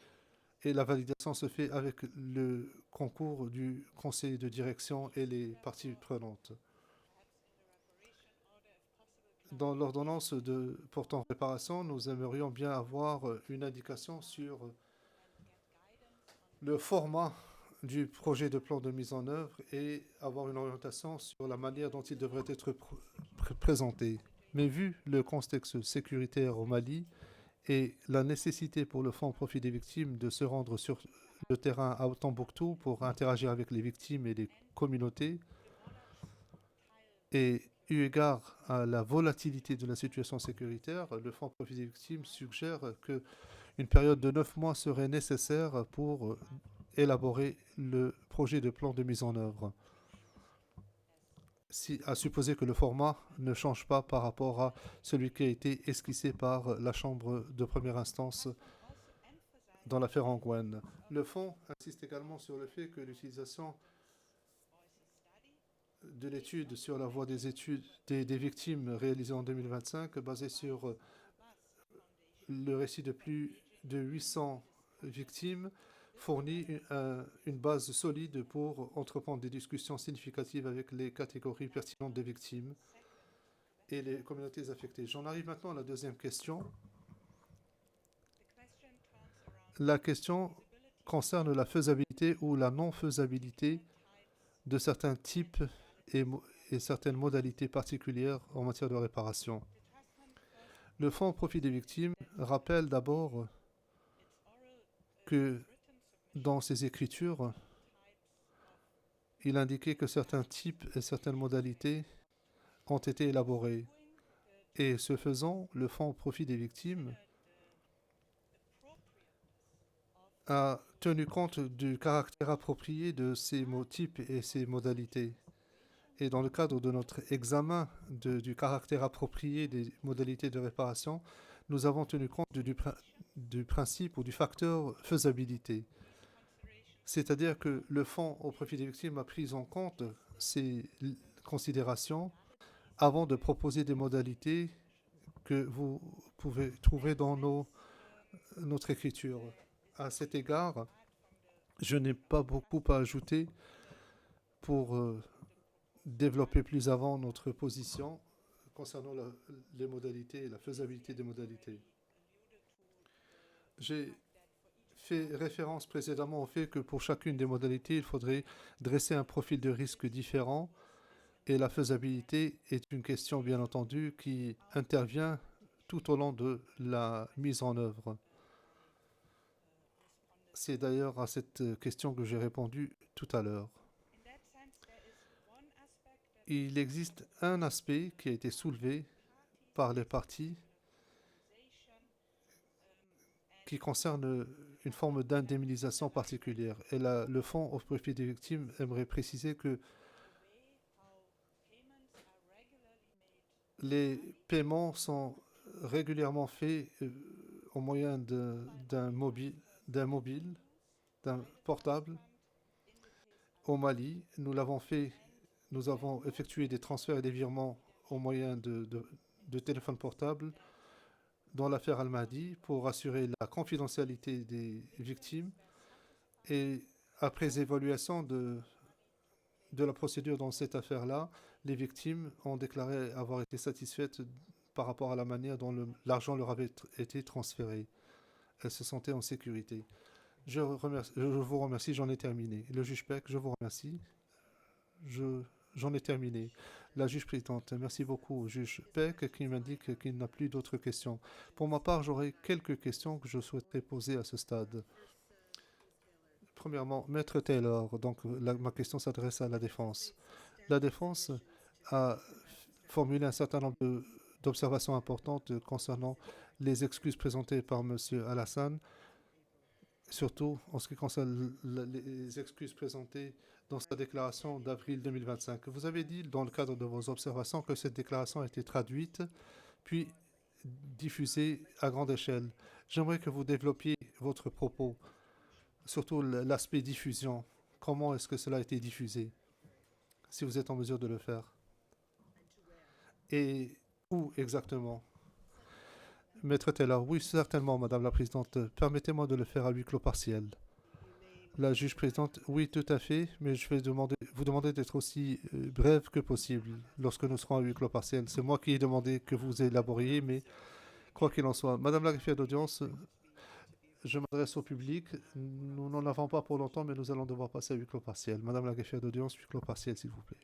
et la validation se fait avec le concours du conseil de direction et les parties prenantes. Dans l'ordonnance portant réparation, nous aimerions bien avoir une indication sur le format du projet de plan de mise en œuvre et avoir une orientation sur la manière dont il devrait être présenté. Mais vu le contexte sécuritaire au Mali et la nécessité pour le Fonds au profit des victimes de se rendre sur le terrain à Tombouctou pour interagir avec les victimes et les communautés, et eu égard à la volatilité de la situation sécuritaire, le Fonds au profit des victimes suggère qu'une période de 9 mois serait nécessaire pour élaborer le projet de plan de mise en œuvre. À supposer que le format ne change pas par rapport à celui qui a été esquissé par la Chambre de première instance dans l'affaire Angwen. Le Fonds insiste également sur le fait que l'utilisation de l'étude sur la voie des études des victimes réalisée en 2025, basée sur le récit de plus de 800 victimes, fournit une base solide pour entreprendre des discussions significatives avec les catégories pertinentes des victimes et les communautés affectées. J'en arrive maintenant à la deuxième question. La question concerne la faisabilité ou la non-faisabilité de certains types et certaines modalités particulières en matière de réparation. Le Fonds au profit des victimes rappelle d'abord que dans ses écritures, il indiquait que certains types et certaines modalités ont été élaborés. Et ce faisant, le Fonds au profit des victimes a tenu compte du caractère approprié de ces types et ces modalités. Et dans le cadre de notre examen du caractère approprié des modalités de réparation, nous avons tenu compte du principe ou du facteur faisabilité. C'est-à-dire que le Fonds au profit des victimes a pris en compte ces considérations avant de proposer des modalités que vous pouvez trouver dans notre écriture. À cet égard, je n'ai pas beaucoup à ajouter pour développer plus avant notre position concernant les modalités et la faisabilité des modalités. J'ai fait référence précédemment au fait que pour chacune des modalités, il faudrait dresser un profil de risque différent et la faisabilité est une question, bien entendu, qui intervient tout au long de la mise en œuvre. C'est d'ailleurs à cette question que j'ai répondu tout à l'heure. Il existe un aspect qui a été soulevé par les parties qui concerne une forme d'indemnisation particulière. Et le Fonds au profit des victimes aimerait préciser que les paiements sont régulièrement faits au moyen d'un portable. Au Mali, nous l'avons fait nous avons effectué des transferts et des virements au moyen de téléphone portable dans l'affaire Al-Mahdi pour assurer la confidentialité des victimes. Et après évaluation de la procédure dans cette affaire-là, les victimes ont déclaré avoir été satisfaites par rapport à la manière dont l'argent leur avait été transféré. Elles se sentaient en sécurité. Je vous remercie, j'en ai terminé. Le juge Peck, je vous remercie. J'en ai terminé. La juge présidente, merci beaucoup au juge Peck qui m'indique qu'il n'a plus d'autres questions. Pour ma part, j'aurais quelques questions que je souhaiterais poser à ce stade. Premièrement, Maître Taylor, donc ma question s'adresse à la défense. La défense a formulé un certain nombre d'observations importantes concernant les excuses présentées par M. Al-Hassan, surtout en ce qui concerne les excuses présentées dans sa déclaration d'avril 2025. Vous avez dit dans le cadre de vos observations que cette déclaration a été traduite puis diffusée à grande échelle. J'aimerais que vous développiez votre propos, surtout l'aspect diffusion. Comment est-ce que cela a été diffusé, si vous êtes en mesure de le faire? Et où exactement? Maître Taylor, oui, certainement, Madame la Présidente. Permettez-moi de le faire à huis clos partiel. La juge présidente, oui, tout à fait, mais je vais vous demander d'être aussi brève que possible lorsque nous serons à huis clos partiel. C'est moi qui ai demandé que vous élaboriez, mais quoi qu'il en soit. Madame la greffière d'audience, je m'adresse au public. Nous n'en avons pas pour longtemps, mais nous allons devoir passer à huis clos partiel. Madame la greffière d'audience, huis clos partiel, s'il vous plaît.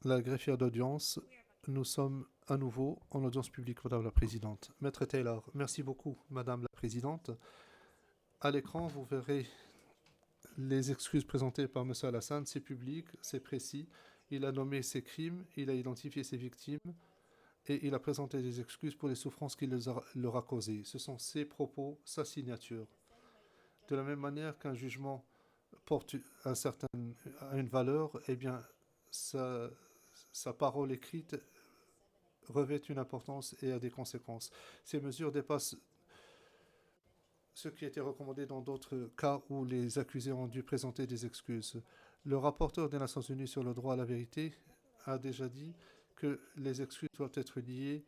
la greffière d'audience, nous sommes à nouveau en audience publique, Madame la Présidente. Maître Taylor, merci beaucoup, Madame la Présidente. À l'écran, vous verrez les excuses présentées par M. Alassane. C'est public, c'est précis. Il a nommé ses crimes, il a identifié ses victimes et il a présenté des excuses pour les souffrances qu'il leur a causées. Ce sont ses propos, sa signature. De la même manière qu'un jugement porte à une valeur, eh bien, sa parole écrite revêt une importance et a des conséquences. Ces mesures dépassent ce qui a été recommandé dans d'autres cas où les accusés ont dû présenter des excuses. Le rapporteur des Nations Unies sur le droit à la vérité a déjà dit que les excuses doivent être liées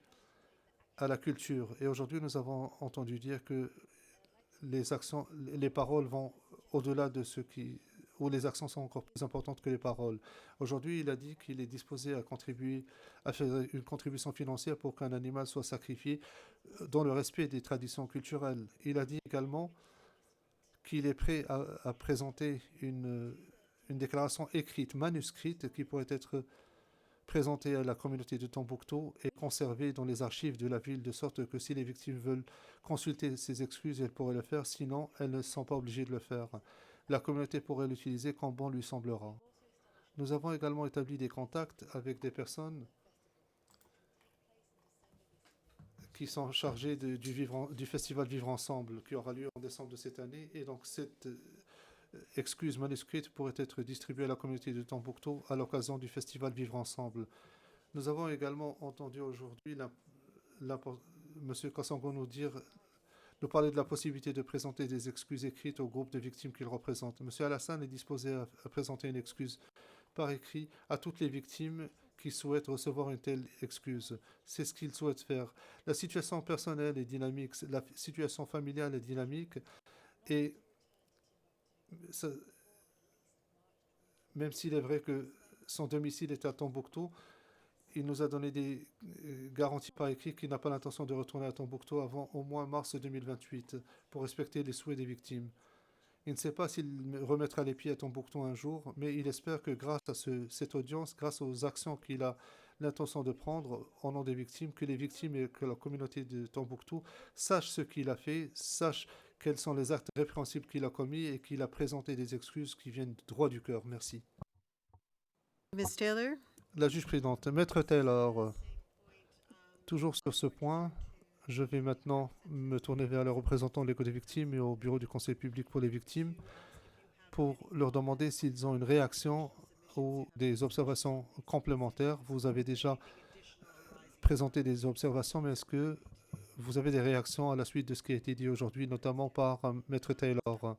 à la culture. Et aujourd'hui, nous avons entendu dire que les paroles vont au-delà de ce qui... où les actions sont encore plus importantes que les paroles. Aujourd'hui, il a dit qu'il est disposé à contribuer, à faire une contribution financière pour qu'un animal soit sacrifié dans le respect des traditions culturelles. Il a dit également qu'il est prêt à présenter une déclaration écrite, manuscrite, qui pourrait être présentée à la communauté de Tombouctou et conservée dans les archives de la ville, de sorte que si les victimes veulent consulter ces excuses, elles pourraient le faire, sinon elles ne sont pas obligées de le faire. La communauté pourrait l'utiliser quand bon lui semblera. Nous avons également établi des contacts avec des personnes qui sont chargées du festival Vivre Ensemble, qui aura lieu en décembre de cette année. Et donc cette excuse manuscrite pourrait être distribuée à la communauté de Tombouctou à l'occasion du festival Vivre Ensemble. Nous avons également entendu aujourd'hui M. Kassango nous parler de la possibilité de présenter des excuses écrites au groupe de victimes qu'il représente. M. Alassane est disposé à présenter une excuse par écrit à toutes les victimes qui souhaitent recevoir une telle excuse. C'est ce qu'il souhaite faire. La situation personnelle est dynamique, la situation familiale est dynamique et même s'il est vrai que son domicile est à Tombouctou, il nous a donné des garanties par écrit qu'il n'a pas l'intention de retourner à Tombouctou avant au moins mars 2028 pour respecter les souhaits des victimes. Il ne sait pas s'il remettra les pieds à Tombouctou un jour, mais il espère que grâce à cette audience, grâce aux actions qu'il a l'intention de prendre au nom des victimes, que les victimes et que la communauté de Tombouctou sachent ce qu'il a fait, sachent quels sont les actes répréhensibles qu'il a commis et qu'il a présenté des excuses qui viennent droit du cœur. Merci. Ms. Taylor? La juge présidente, Maître Taylor, toujours sur ce point, je vais maintenant me tourner vers les représentants légaux des victimes et au bureau du Conseil public pour les victimes pour leur demander s'ils ont une réaction ou des observations complémentaires. Vous avez déjà présenté des observations, mais est-ce que vous avez des réactions à la suite de ce qui a été dit aujourd'hui, notamment par Maître Taylor?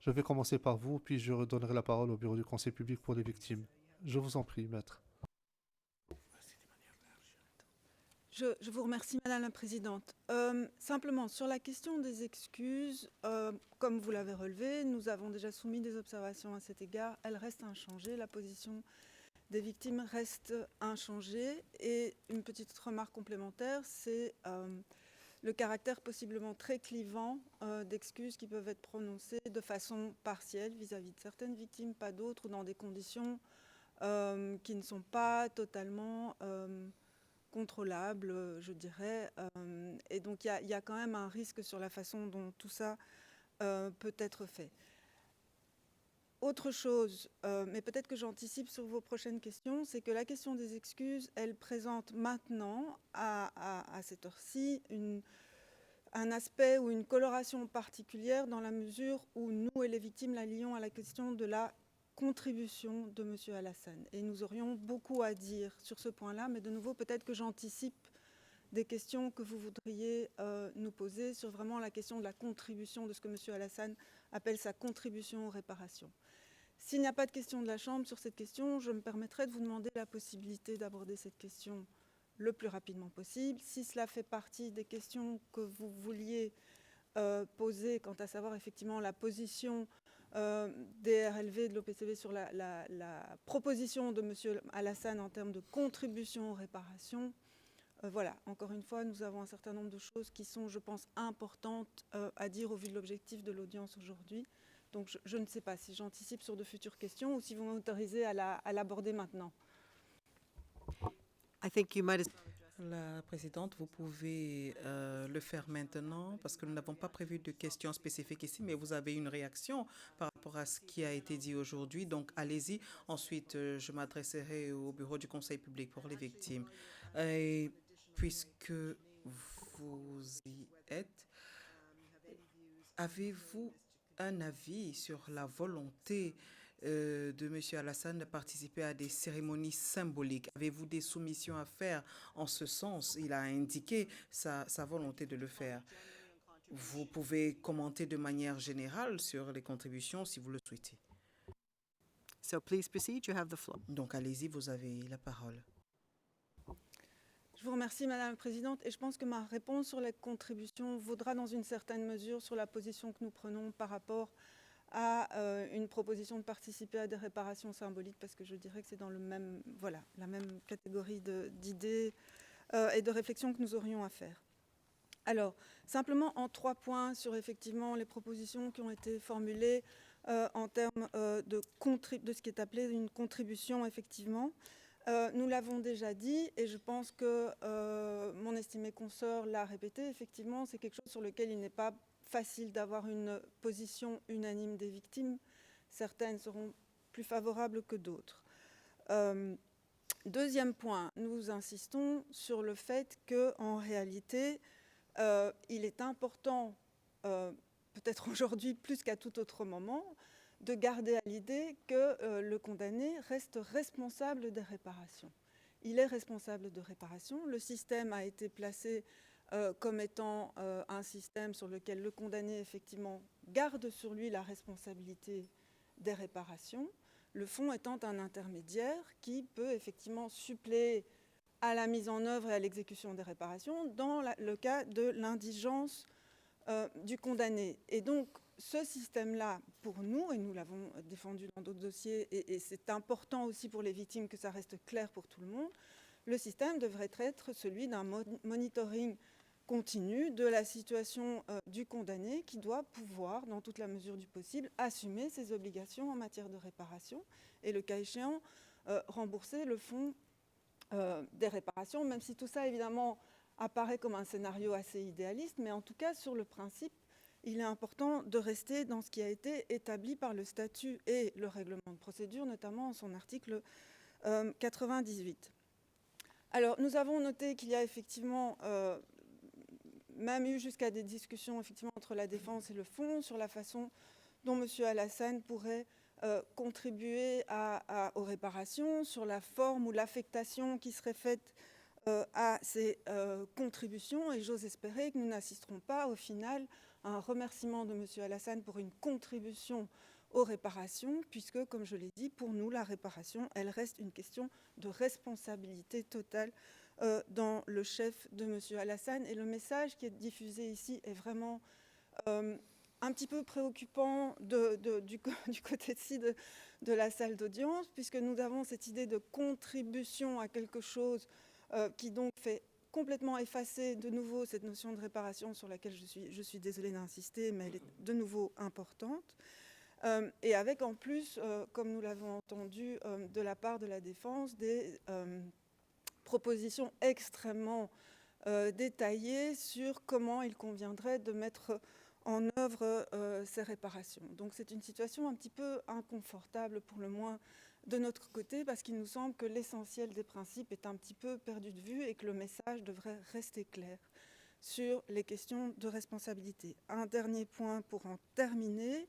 Je vais commencer par vous, puis je redonnerai la parole au bureau du Conseil public pour les victimes. Je vous en prie, Maître. Je vous remercie, Madame la Présidente. Simplement, sur la question des excuses, comme vous l'avez relevé, nous avons déjà soumis des observations à cet égard. Elles restent inchangées. La position des victimes reste inchangée. Et une petite remarque complémentaire, c'est le caractère possiblement très clivant d'excuses qui peuvent être prononcées de façon partielle vis-à-vis de certaines victimes, pas d'autres, ou dans des conditions qui ne sont pas totalement contrôlable, je dirais. Et donc, il y a quand même un risque sur la façon dont tout ça peut être fait. Autre chose, mais peut-être que j'anticipe sur vos prochaines questions, c'est que la question des excuses, elle présente maintenant, à cette heure-ci, un aspect ou une coloration particulière dans la mesure où nous et les victimes la lions à la question de la contribution de M. Alassane. Et nous aurions beaucoup à dire sur ce point-là, mais de nouveau, peut-être que j'anticipe des questions que vous voudriez nous poser sur vraiment la question de la contribution, de ce que M. Alassane appelle sa contribution aux réparations. S'il n'y a pas de question de la Chambre sur cette question, je me permettrai de vous demander la possibilité d'aborder cette question le plus rapidement possible. Si cela fait partie des questions que vous vouliez poser quant à savoir effectivement la position des RLV de l'OPCV sur la proposition de M. Alassane en termes de contribution aux réparations. Voilà, encore une fois, nous avons un certain nombre de choses qui sont, je pense, importantes à dire au vu de l'objectif de l'audience aujourd'hui. Donc je ne sais pas si j'anticipe sur de futures questions ou si vous m'autorisez à l'aborder maintenant. I think you might as La présidente, vous pouvez le faire maintenant parce que nous n'avons pas prévu de questions spécifiques ici, mais vous avez une réaction par rapport à ce qui a été dit aujourd'hui. Donc, allez-y. Ensuite, je m'adresserai au bureau du Conseil public pour les victimes. Et puisque vous y êtes, avez-vous un avis sur la volonté de M. Alassane de participer à des cérémonies symboliques? Avez-vous des soumissions à faire en ce sens? Il a indiqué sa volonté de le faire. Vous pouvez commenter de manière générale sur les contributions si vous le souhaitez. So please proceed, you have the floor. Donc allez-y, vous avez la parole. Je vous remercie, Madame la Présidente, et je pense que ma réponse sur les contributions vaudra dans une certaine mesure sur la position que nous prenons par rapport à une proposition de participer à des réparations symboliques, parce que je dirais que c'est dans le même, voilà, la même catégorie d'idées et de réflexions que nous aurions à faire. Alors, simplement en 3 points sur effectivement les propositions qui ont été formulées en termes de ce qui est appelé une contribution, effectivement. Nous l'avons déjà dit, et je pense que mon estimé consoeur l'a répété, effectivement, c'est quelque chose sur lequel il n'est pas facile d'avoir une position unanime des victimes. Certaines seront plus favorables que d'autres. Deuxième point, nous insistons sur le fait qu'en réalité, il est important, peut-être aujourd'hui plus qu'à tout autre moment, de garder à l'idée que le condamné reste responsable des réparations. Il est responsable de réparation. Le système a été placé comme étant un système sur lequel le condamné, effectivement, garde sur lui la responsabilité des réparations, le fonds étant un intermédiaire qui peut effectivement suppléer à la mise en œuvre et à l'exécution des réparations dans le cas de l'indigence du condamné. Et donc, ce système-là, pour nous, et nous l'avons défendu dans d'autres dossiers, et c'est important aussi pour les victimes que ça reste clair pour tout le monde, le système devrait être celui d'un monitoring continu de la situation du condamné qui doit pouvoir, dans toute la mesure du possible, assumer ses obligations en matière de réparation et, le cas échéant, rembourser le fonds des réparations, même si tout ça, évidemment, apparaît comme un scénario assez idéaliste, mais en tout cas, sur le principe, il est important de rester dans ce qui a été établi par le statut et le règlement de procédure, notamment en son article 98. Alors, nous avons noté qu'il y a effectivement même eu jusqu'à des discussions effectivement, entre la défense et le fonds sur la façon dont M. Alassane pourrait contribuer aux réparations, sur la forme ou l'affectation qui serait faite à ces contributions. Et j'ose espérer que nous n'assisterons pas au final à un remerciement de M. Alassane pour une contribution aux réparations, puisque, comme je l'ai dit, pour nous, la réparation, elle reste une question de responsabilité totale dans le chef de M. Alassane. Et le message qui est diffusé ici est vraiment un petit peu préoccupant du côté-ci de la salle d'audience, puisque nous avons cette idée de contribution à quelque chose qui donc fait complètement effacer de nouveau cette notion de réparation sur laquelle je suis désolée d'insister, mais elle est de nouveau importante. Et avec en plus, comme nous l'avons entendu de la part de la défense, des propositions extrêmement détaillées sur comment il conviendrait de mettre en œuvre ces réparations. Donc c'est une situation un petit peu inconfortable pour le moins de notre côté, parce qu'il nous semble que l'essentiel des principes est un petit peu perdu de vue et que le message devrait rester clair sur les questions de responsabilité. Un dernier point pour en terminer.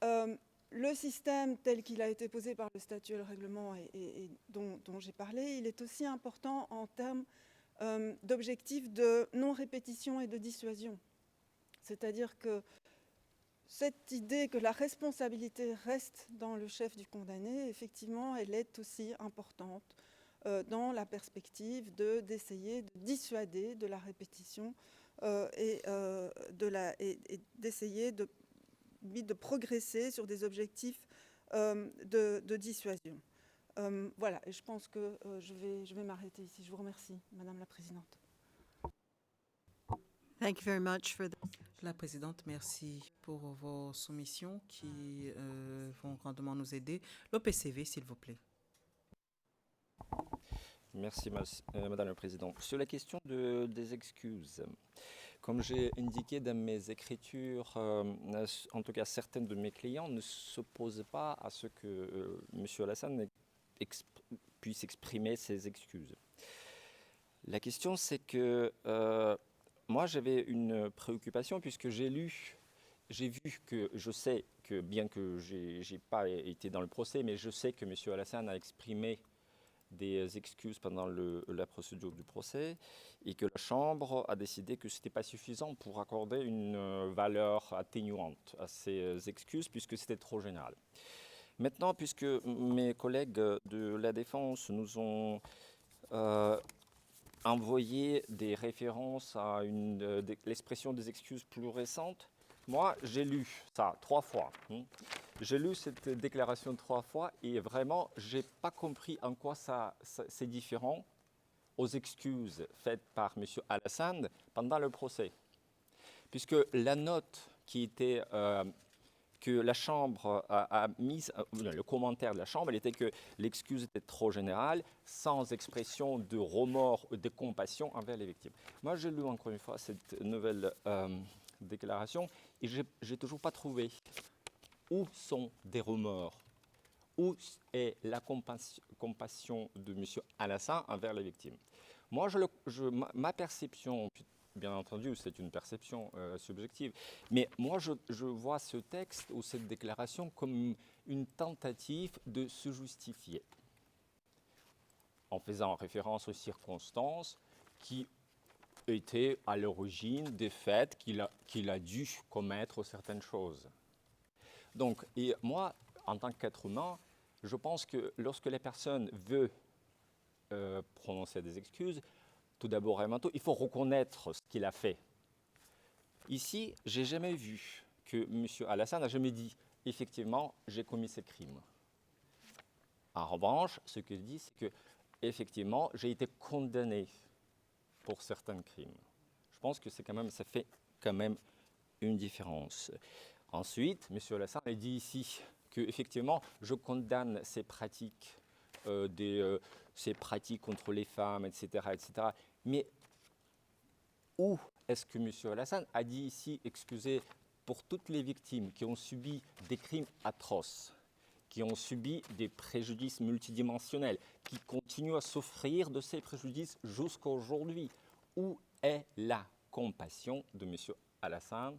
Le système tel qu'il a été posé par le statut et le règlement et dont j'ai parlé, il est aussi important en termes d'objectifs de non-répétition et de dissuasion. C'est-à-dire que cette idée que la responsabilité reste dans le chef du condamné, effectivement, elle est aussi importante dans la perspective d'essayer de dissuader de la répétition et d'essayer de progresser sur des objectifs de dissuasion. Voilà, et je pense que je vais m'arrêter ici. Je vous remercie, Madame la Présidente. Thank you very much for La présidente, merci pour vos soumissions qui vont grandement nous aider. L'OPCV, s'il vous plaît. Merci, Madame la Présidente. Sur la question des excuses, comme j'ai indiqué dans mes écritures, en tout cas certains de mes clients ne s'opposent pas à ce que M. Alassane puisse exprimer ses excuses. La question, c'est que moi, j'avais une préoccupation puisque j'ai vu que je sais que, bien que je n'ai pas été dans le procès, mais je sais que M. Alassane a exprimé des excuses pendant la procédure du procès et que la Chambre a décidé que ce n'était pas suffisant pour accorder une valeur atténuante à ces excuses puisque c'était trop général. Maintenant, puisque mes collègues de la Défense nous ont envoyé des références à l'expression des excuses plus récentes, moi, j'ai lu ça 3 fois. J'ai lu cette déclaration 3 fois et vraiment, je n'ai pas compris en quoi c'est différent aux excuses faites par M. Alassane pendant le procès. Puisque la note qui était, que la Chambre a mise, le commentaire de la Chambre, elle était que l'excuse était trop générale, sans expression de remords ou de compassion envers les victimes. Moi, j'ai lu encore une fois cette nouvelle déclaration et je n'ai toujours pas trouvé où sont des remords, où est la compassion de M. Alassane envers les victimes. Moi, ma perception, bien entendu, c'est une perception subjective, mais moi, je vois ce texte ou cette déclaration comme une tentative de se justifier, en faisant référence aux circonstances qui était à l'origine des faits qu'il a dû commettre certaines choses. Donc, et moi, en tant qu'être humain, je pense que lorsque la personne veut prononcer des excuses, tout d'abord et avant tout, il faut reconnaître ce qu'il a fait. Ici, je n'ai jamais vu que M. Alassane n'a jamais dit « effectivement, j'ai commis ce crime ». En revanche, ce qu'il dit, c'est que effectivement, j'ai été condamné pour certains crimes. Je pense que ça fait quand même une différence. Ensuite, M. Alassane a dit ici qu'effectivement, je condamne ces pratiques, ces pratiques contre les femmes, etc., etc. Mais où est-ce que M. Alassane a dit ici, excusez, pour toutes les victimes qui ont subi des crimes atroces, qui ont subi des préjudices multidimensionnels, qui continuent à souffrir de ces préjudices jusqu'à aujourd'hui. Où est la compassion de M. Alassane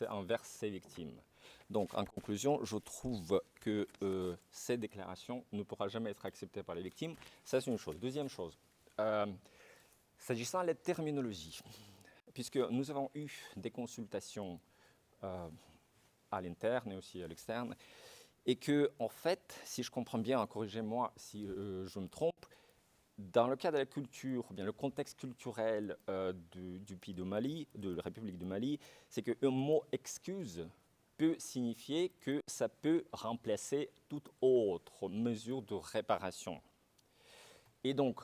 envers ces victimes? Donc, en conclusion, je trouve que cette déclaration ne pourra jamais être acceptée par les victimes. Ça, c'est une chose. Deuxième chose, s'agissant de la terminologie, puisque nous avons eu des consultations à l'interne et aussi à l'externe, et que, en fait, si je comprends bien, corrigez-moi si je me trompe, dans le cas de la culture, ou bien le contexte culturel du pays de Mali, de la République du Mali, c'est qu'un mot « excuse » peut signifier que ça peut remplacer toute autre mesure de réparation. Et donc,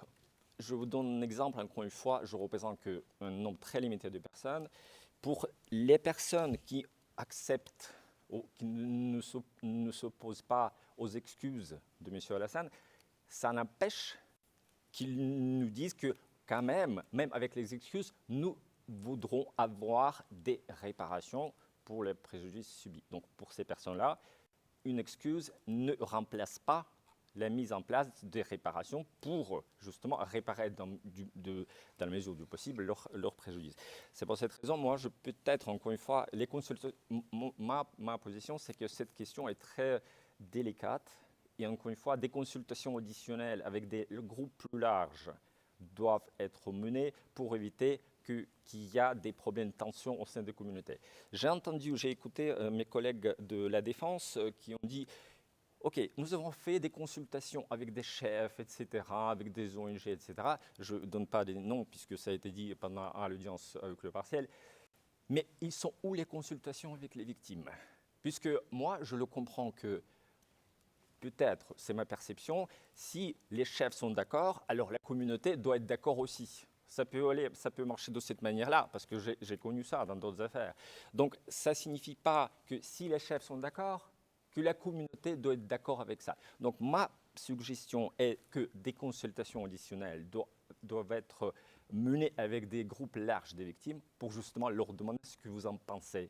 je vous donne un exemple, encore une fois, je représente qu'un nombre très limité de personnes. Pour les personnes qui acceptent ou qui ne s'opposent pas aux excuses de M. Alassane, ça n'empêche qu'ils nous disent que quand même avec les excuses, nous voudrons avoir des réparations pour les préjudices subis. Donc pour ces personnes-là, une excuse ne remplace pas la mise en place des réparations pour justement réparer dans la mesure du possible leurs préjudices. C'est pour cette raison, moi, peut-être, encore une fois, ma position, c'est que cette question est très délicate. Et encore une fois, des consultations auditionnelles avec des groupes plus larges doivent être menées pour éviter qu'il y a des problèmes de tension au sein des communautés. J'ai écouté mes collègues de la Défense qui ont dit « Ok, nous avons fait des consultations avec des chefs, etc., avec des ONG, etc. » Je ne donne pas des noms puisque ça a été dit pendant l'audience avec le partiel. Mais ils sont où les consultations avec les victimes? Puisque moi, je le comprends que peut-être, c'est ma perception, si les chefs sont d'accord, alors la communauté doit être d'accord aussi. Ça peut marcher de cette manière-là, parce que j'ai connu ça dans d'autres affaires. Donc, ça ne signifie pas que si les chefs sont d'accord, que la communauté doit être d'accord avec ça. Donc, ma suggestion est que des consultations additionnelles doivent être menées avec des groupes larges des victimes pour justement leur demander ce que vous en pensez.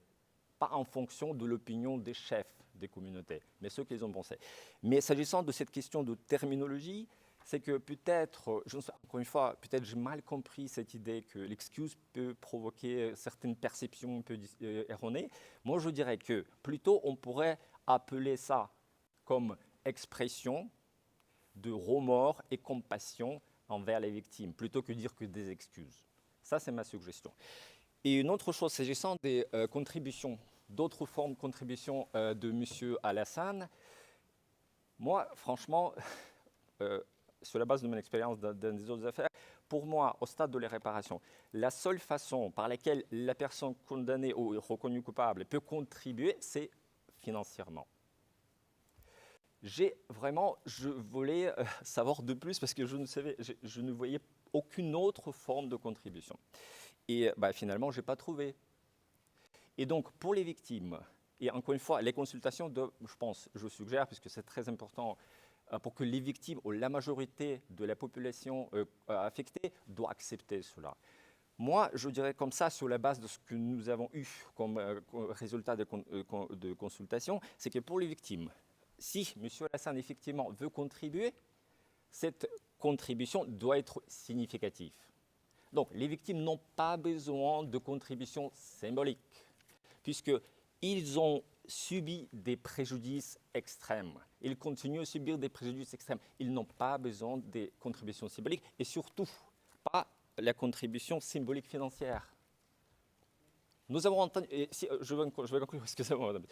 Pas en fonction de l'opinion des chefs des communautés, mais ce qu'ils ont pensé. Mais s'agissant de cette question de terminologie, c'est que peut-être, encore une fois, peut-être j'ai mal compris cette idée que l'excuse peut provoquer certaines perceptions un peu erronées. Moi, je dirais que plutôt on pourrait appeler ça comme expression de remords et compassion envers les victimes, plutôt que dire que des excuses. Ça, c'est ma suggestion. Et une autre chose, s'agissant des contributions, d'autres formes de contributions de M. Alassane, moi, franchement, sur la base de mon expérience dans des autres affaires, pour moi, au stade de la réparation, la seule façon par laquelle la personne condamnée ou reconnue coupable peut contribuer, c'est financièrement. Je voulais savoir de plus parce que je ne voyais aucune autre forme de contribution. Et finalement, je n'ai pas trouvé. Et donc, pour les victimes, et encore une fois, les consultations, je suggère, puisque c'est très important, pour que les victimes ou la majorité de la population affectée doit accepter cela. Moi, je dirais comme ça, sur la base de ce que nous avons eu comme résultat de consultation, c'est que pour les victimes, si M. Alassane effectivement veut contribuer, cette contribution doit être significative. Donc, les victimes n'ont pas besoin de contributions symboliques, puisqu'ils ont subi des préjudices extrêmes. Ils continuent à subir des préjudices extrêmes. Ils n'ont pas besoin des contributions symboliques et surtout pas la contribution symbolique financière. Nous avons entendu, je vais conclure, excusez-moi, madame.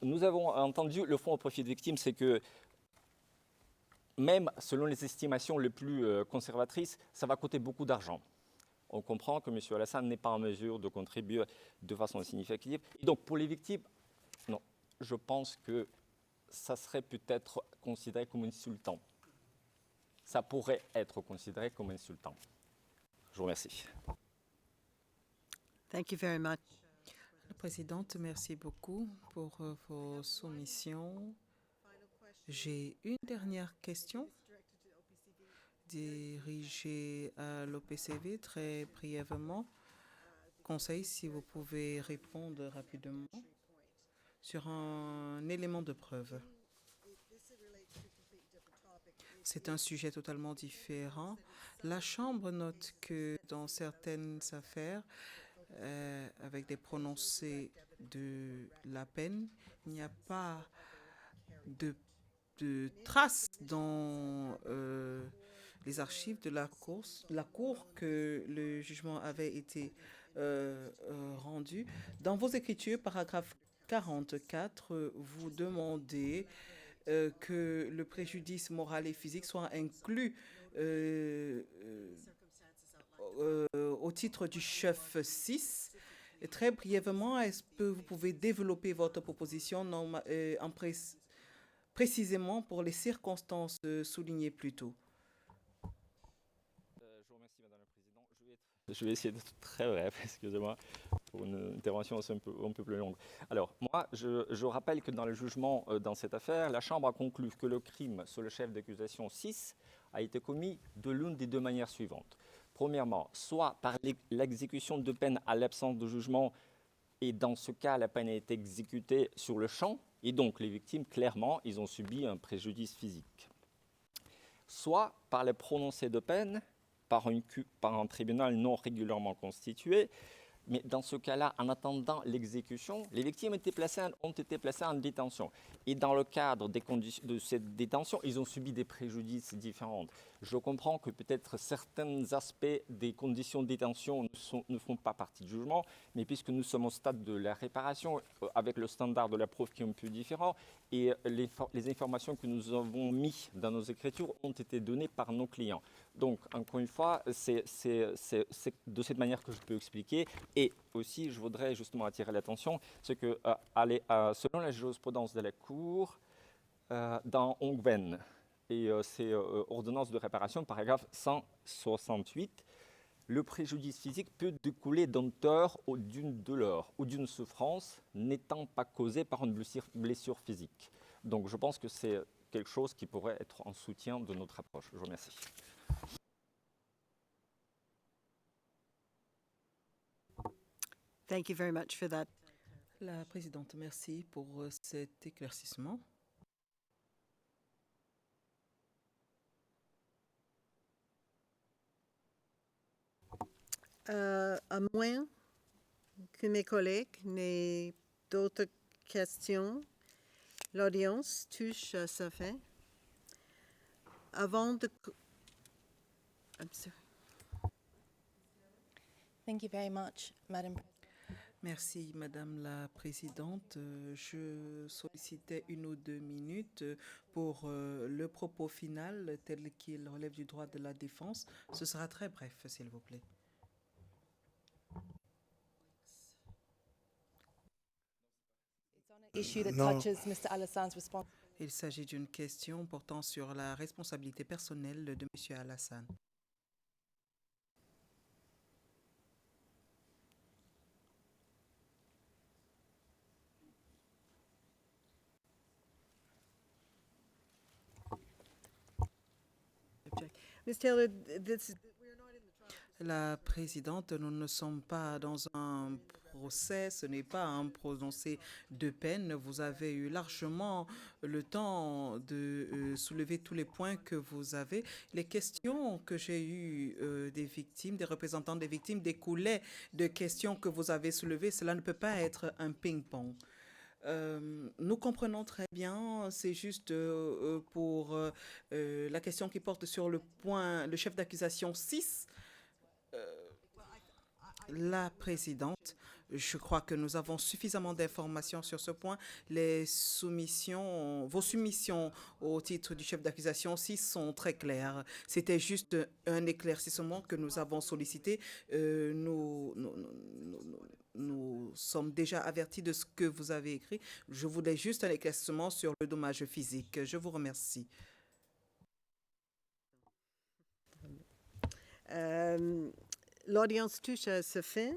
Nous avons entendu le fonds au profit des victimes, c'est que même selon les estimations les plus conservatrices, ça va coûter beaucoup d'argent. On comprend que M. Alassane n'est pas en mesure de contribuer de façon significative. Et donc, pour les victimes, non, je pense que ça serait peut-être considéré comme insultant. Ça pourrait être considéré comme insultant. Je vous remercie. Thank you very much. La présidente, merci beaucoup pour vos soumissions. J'ai une dernière question dirigée à l'OPCV très brièvement. Conseil, si vous pouvez répondre rapidement sur un élément de preuve. C'est un sujet totalement différent. La Chambre note que dans certaines affaires, avec des prononcés de la peine, il n'y a pas de traces dans les archives de la cour que le jugement avait été rendu. Dans vos écritures, paragraphe 44, vous demandez que le préjudice moral et physique soit inclus au titre du chef 6. Et très brièvement, est-ce que vous pouvez développer votre proposition précisément pour les circonstances soulignées plus tôt? Je vous remercie, Madame la Présidente. Je vais essayer d'être très bref, excusez-moi, pour une intervention un peu plus longue. Alors, moi, je rappelle que dans le jugement dans cette affaire, la Chambre a conclu que le crime sur le chef d'accusation 6 a été commis de l'une des deux manières suivantes. Premièrement, soit par l'exécution de peine à l'absence de jugement, et dans ce cas, la peine a été exécutée sur le champ, et donc les victimes, clairement, ils ont subi un préjudice physique. Soit par le prononcé de peine, par un tribunal non régulièrement constitué, mais dans ce cas-là, en attendant l'exécution, les victimes ont été placées en détention. Et dans le cadre de cette détention, ils ont subi des préjudices différents. Je comprends que peut-être certains aspects des conditions de détention ne font pas partie du jugement, mais puisque nous sommes au stade de la réparation, avec le standard de la preuve qui est un peu différent, et les informations que nous avons mises dans nos écritures ont été données par nos clients. Donc, encore une fois, c'est de cette manière que je peux expliquer. Et aussi, je voudrais justement attirer l'attention, c'est que selon la jurisprudence de la Cour, dans Ongwen, et c'est ordonnance de réparation, paragraphe 168, le préjudice physique peut découler d'un tort ou d'une douleur ou d'une souffrance n'étant pas causée par une blessure physique. Donc, je pense que c'est quelque chose qui pourrait être en soutien de notre approche. Je vous remercie. Thank you very much for that. La présidente, merci pour cet éclaircissement. À moins que mes collègues n'aient d'autres questions, l'audience touche à sa fin. Avant de... I'm sorry. Thank you very much, Madam President. Merci, Madame la Présidente. Je sollicitais 1 ou 2 minutes pour le propos final tel qu'il relève du droit de la défense. Ce sera très bref, s'il vous plaît. Issue that Non. touches Mr. Alassan's response. Il s'agit d'une question portant sur la responsabilité personnelle de M. Alassane. Ms. Taylor, La présidente, nous ne sommes pas dans un procès, ce n'est pas un prononcé de peine. Vous avez eu largement le temps de soulever tous les points que vous avez. Les questions que j'ai eues des victimes, des représentants des victimes, découlaient de questions que vous avez soulevées. Cela ne peut pas être un ping-pong. Nous comprenons très bien, c'est juste pour la question qui porte sur le chef d'accusation 6. La présidente, je crois que nous avons suffisamment d'informations sur ce point. Vos soumissions au titre du chef d'accusation 6 sont très claires. C'était juste un éclaircissement que nous avons sollicité. Nous sommes déjà avertis de ce que vous avez écrit. Je voulais juste un éclaircissement sur le dommage physique. Je vous remercie. L'audience touche à sa fin.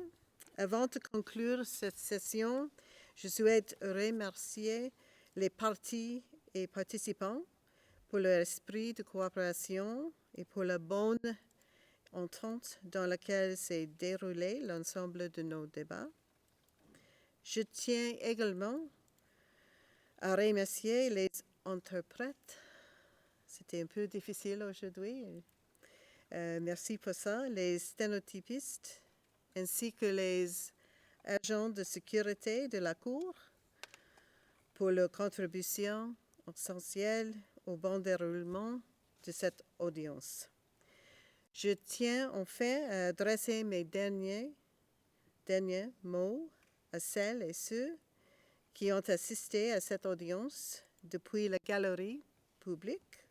Avant de conclure cette session, je souhaite remercier les parties et participants pour leur esprit de coopération et pour la bonne entente dans laquelle s'est déroulé l'ensemble de nos débats. Je tiens également à remercier les interprètes. C'était un peu difficile aujourd'hui. Merci pour ça. Les sténotypistes ainsi que les agents de sécurité de la Cour pour leur contribution essentielle au bon déroulement de cette audience. Je tiens enfin à adresser mes derniers mots à celles et ceux qui ont assisté à cette audience depuis la galerie publique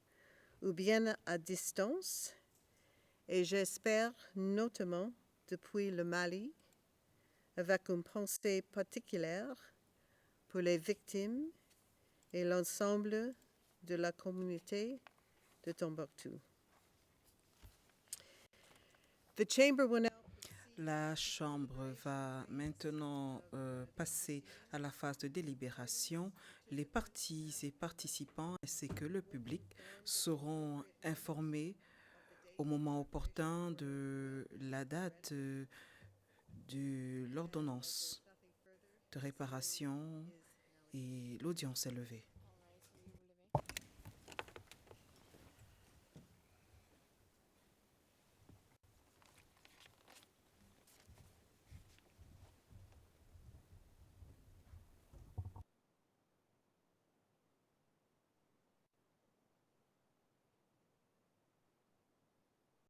ou bien à distance, et j'espère notamment depuis le Mali, avec une pensée particulière pour les victimes et l'ensemble de la communauté de Tombouctou. La Chambre va maintenant passer à la phase de délibération. Les parties et participants ainsi que le public seront informés au moment opportun de la date de l'ordonnance de réparation et l'audience est levée.